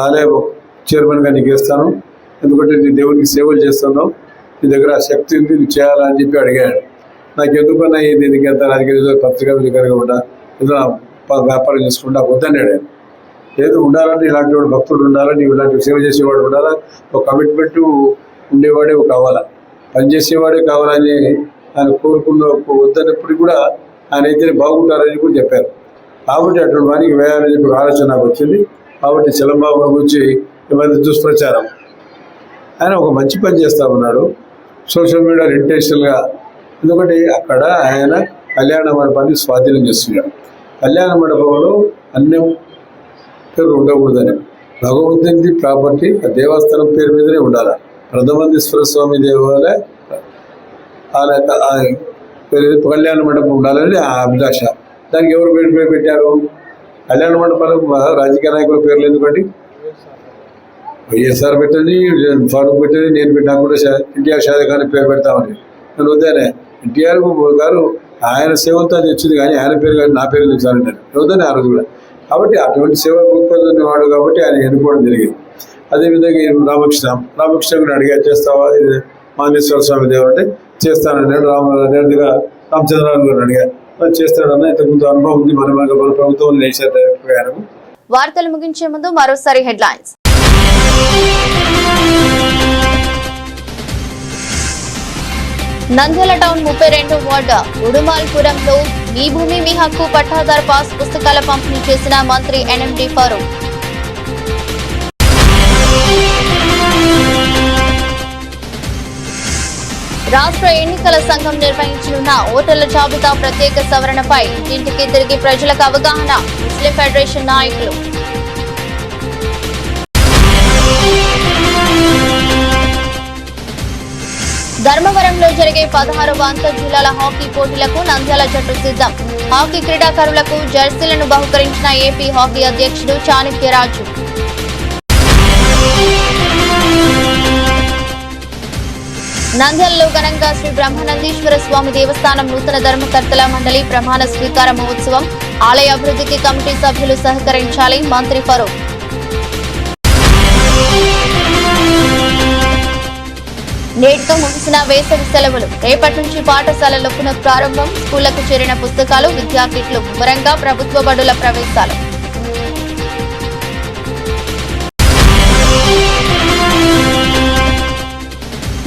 S2: ఆలయ చైర్మన్గా నీకు ఇస్తాను, ఎందుకంటే నీ దేవునికి సేవలు చేస్తున్నావు, నీ దగ్గర ఆ శక్తి ఉంది, నువ్వు చేయాలని చెప్పి అడిగాను. నాకు ఎందుకన్నా దీనికి ఎంత రాజకీయ పత్రికా విలేకరుగా ఉంటా, ఏదో వ్యాపారం చేసుకుంటా వద్దన్నాడు. లేదు ఉండాలంటే ఇలాంటి వాడు భక్తుడు ఉండాలని, ఇలాంటి సేవ చేసేవాడు ఉండాలా, ఒక కమిట్మెంట్ ఉండేవాడే కావాలా, పనిచేసేవాడే కావాలని ఆయన కోరుకున్న వద్దన్నప్పటికీ కూడా ఆయన అయితే బాగుంటారని కూడా చెప్పారు. కాబట్టి అటువంటి వారికి వేయాలని చెప్పి ఆలోచన నాకు వచ్చింది. కాబట్టి చలంబాబు గురించి ఇవన్నీ దుష్ప్రచారం, ఆయన ఒక మంచి పని చేస్తా ఉన్నాడు సోషల్ మీడియాలో ఇంటెన్షనల్గా. ఎందుకంటే అక్కడ ఆయన కళ్యాణ మండపాన్ని స్వాధీనం చేస్తున్నాడు. కళ్యాణ మండపంలో అన్ని పేరు ఉండకూడదని, భగవంతుని ప్రాపర్టీ ఆ దేవస్థానం పేరు మీదనే ఉండాలి. ప్రథమంతేశ్వర స్వామి దేవాలయ కళ్యాణ మండపం ఉండాలని ఆ అభిలాష. దానికి ఎవరు పేరు పెట్టారు? కళ్యాణ మండపాలకు రాజకీయ నాయకుల పేర్లు ఎందుకండి? వైఎస్ఆర్ పెట్టని, ఫారూక్ పెట్టని, నేను పెట్టినా కూడా ఎన్టీఆర్ షాజీ ఖాన్ పేరు పెడతామని నేను వద్దానే. ఎన్టీఆర్ గారు ఆయన సేవలతో అది వచ్చింది, కానీ ఆయన పేరు కానీ నా పేరు తెచ్చారంటారు వద్దని ఆ రోజు కూడా. కాబట్టి అటువంటి సేవ రూపొందిన వాడు కాబట్టి ఆయన ఎన్నుకోవడం జరిగింది. అదేవిధంగా రామకృష్ణ కూడా అడిగా, చేస్తావా ఇది మహాంతేశ్వర స్వామి దేవుడు అంటే చేస్తానని నేరుగా రామచంద్రరావు గారు అడిగా, చేస్తాడన్నా ఇంతకుముందు అనుభవం ఉంది, మన ప్రభుత్వం నేర్చారు.
S1: వార్తలు ముగించే ముందు మరోసారి హెడ్లైన్స్. నంద్యాల టౌన్ 32 వార్డు ఉడుమాల్పురంలో మీ భూమి మీ హక్కు పట్టాదారు పాస్ పుస్తకాల పంపిణీ చేసిన మంత్రి ఎన్ఎండి ఫరూక్. రాష్ట్ర ఎన్నికల సంఘం నిర్వహించనున్న ఓటర్ల జాబితా ప్రత్యేక సవరణపై ఇంటింటికి తిరిగి ప్రజలకు అవగాహన, ముస్లిం ఫెడరేషన్ నాయకులు. ధర్మవరంలో జరిగే 16వ అంతర్ జిల్లాల హాకీ పోటీలకు నంద్యాల జట్టు సిద్ధం. హాకీ క్రీడాకారులకు జెర్సీలను బహుకరించిన ఏపీ హాకీ అధ్యక్షుడు చాణక్యరాజు. నంద్యాలలో ఘనంగా శ్రీ బ్రహ్మనందీశ్వర స్వామి దేవస్థానం నూతన ధర్మకర్తల మండలి ప్రమాణ స్వీకార మహోత్సవం. ఆలయ అభివృద్ధికి కమిటీ సభ్యులు సహకరించాలి, మంత్రి ఫరూక్. నేటితో ముగిసిన వేసవి సెలవులు. రేపటి నుంచి పాఠశాలల పునఃప్రారంభం. స్కూళ్లకు చేరిన పుస్తకాలు, విద్యా కిట్లు ముమ్మరంగా. ప్రభుత్వ బడుల ప్రవేశాలు.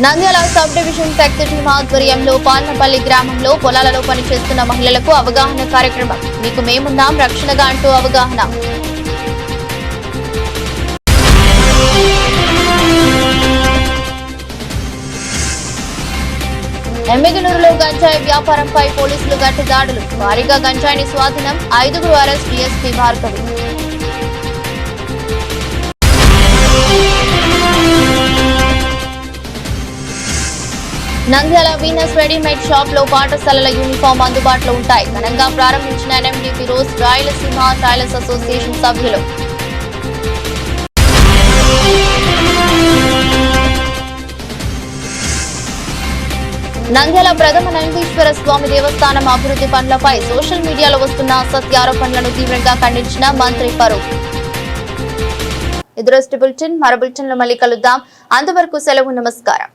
S1: నంద్యాల సబ్ డివిజన్ శక్తి టీం ఆధ్వర్యంలో పాలనపల్లి గ్రామంలో పొలాలలో పనిచేస్తున్న మహిళలకు అవగాహన కార్యక్రమం. మీకు మేమున్నాం రక్షణగా అంటూ అవగాహన. ఎమ్మిగనూరులో గంజాయి వ్యాపారంపై పోలీసులు గట్టి దాడులు. భారీగా గంజాయిని స్వాధీనం. 5గురు arrest. DSP Bhargavi. Nandyal Venus readymade shop లో పాఠశాలల యూనిఫామ్ అందుబాటులో ఉంటాయి. ఘనంగా ప్రారంభించిన NMD Firoz, Rayalaseema tailors association సభ్యులు. నంద్యాల ప్రథమ నందీశ్వర స్వామి దేవస్థానం అభివృద్ధి పనులపై సోషల్ మీడియాలో వస్తున్న అసత్య ఆరోపణలను తీవ్రంగా ఖండించిన మంత్రి ఫరూక్. ఇది రోజు బులెటిన్. మరో బులెటిన్ లో మళ్ళీ కలుద్దాం. అంతవరకు సెలవు. నమస్కారం.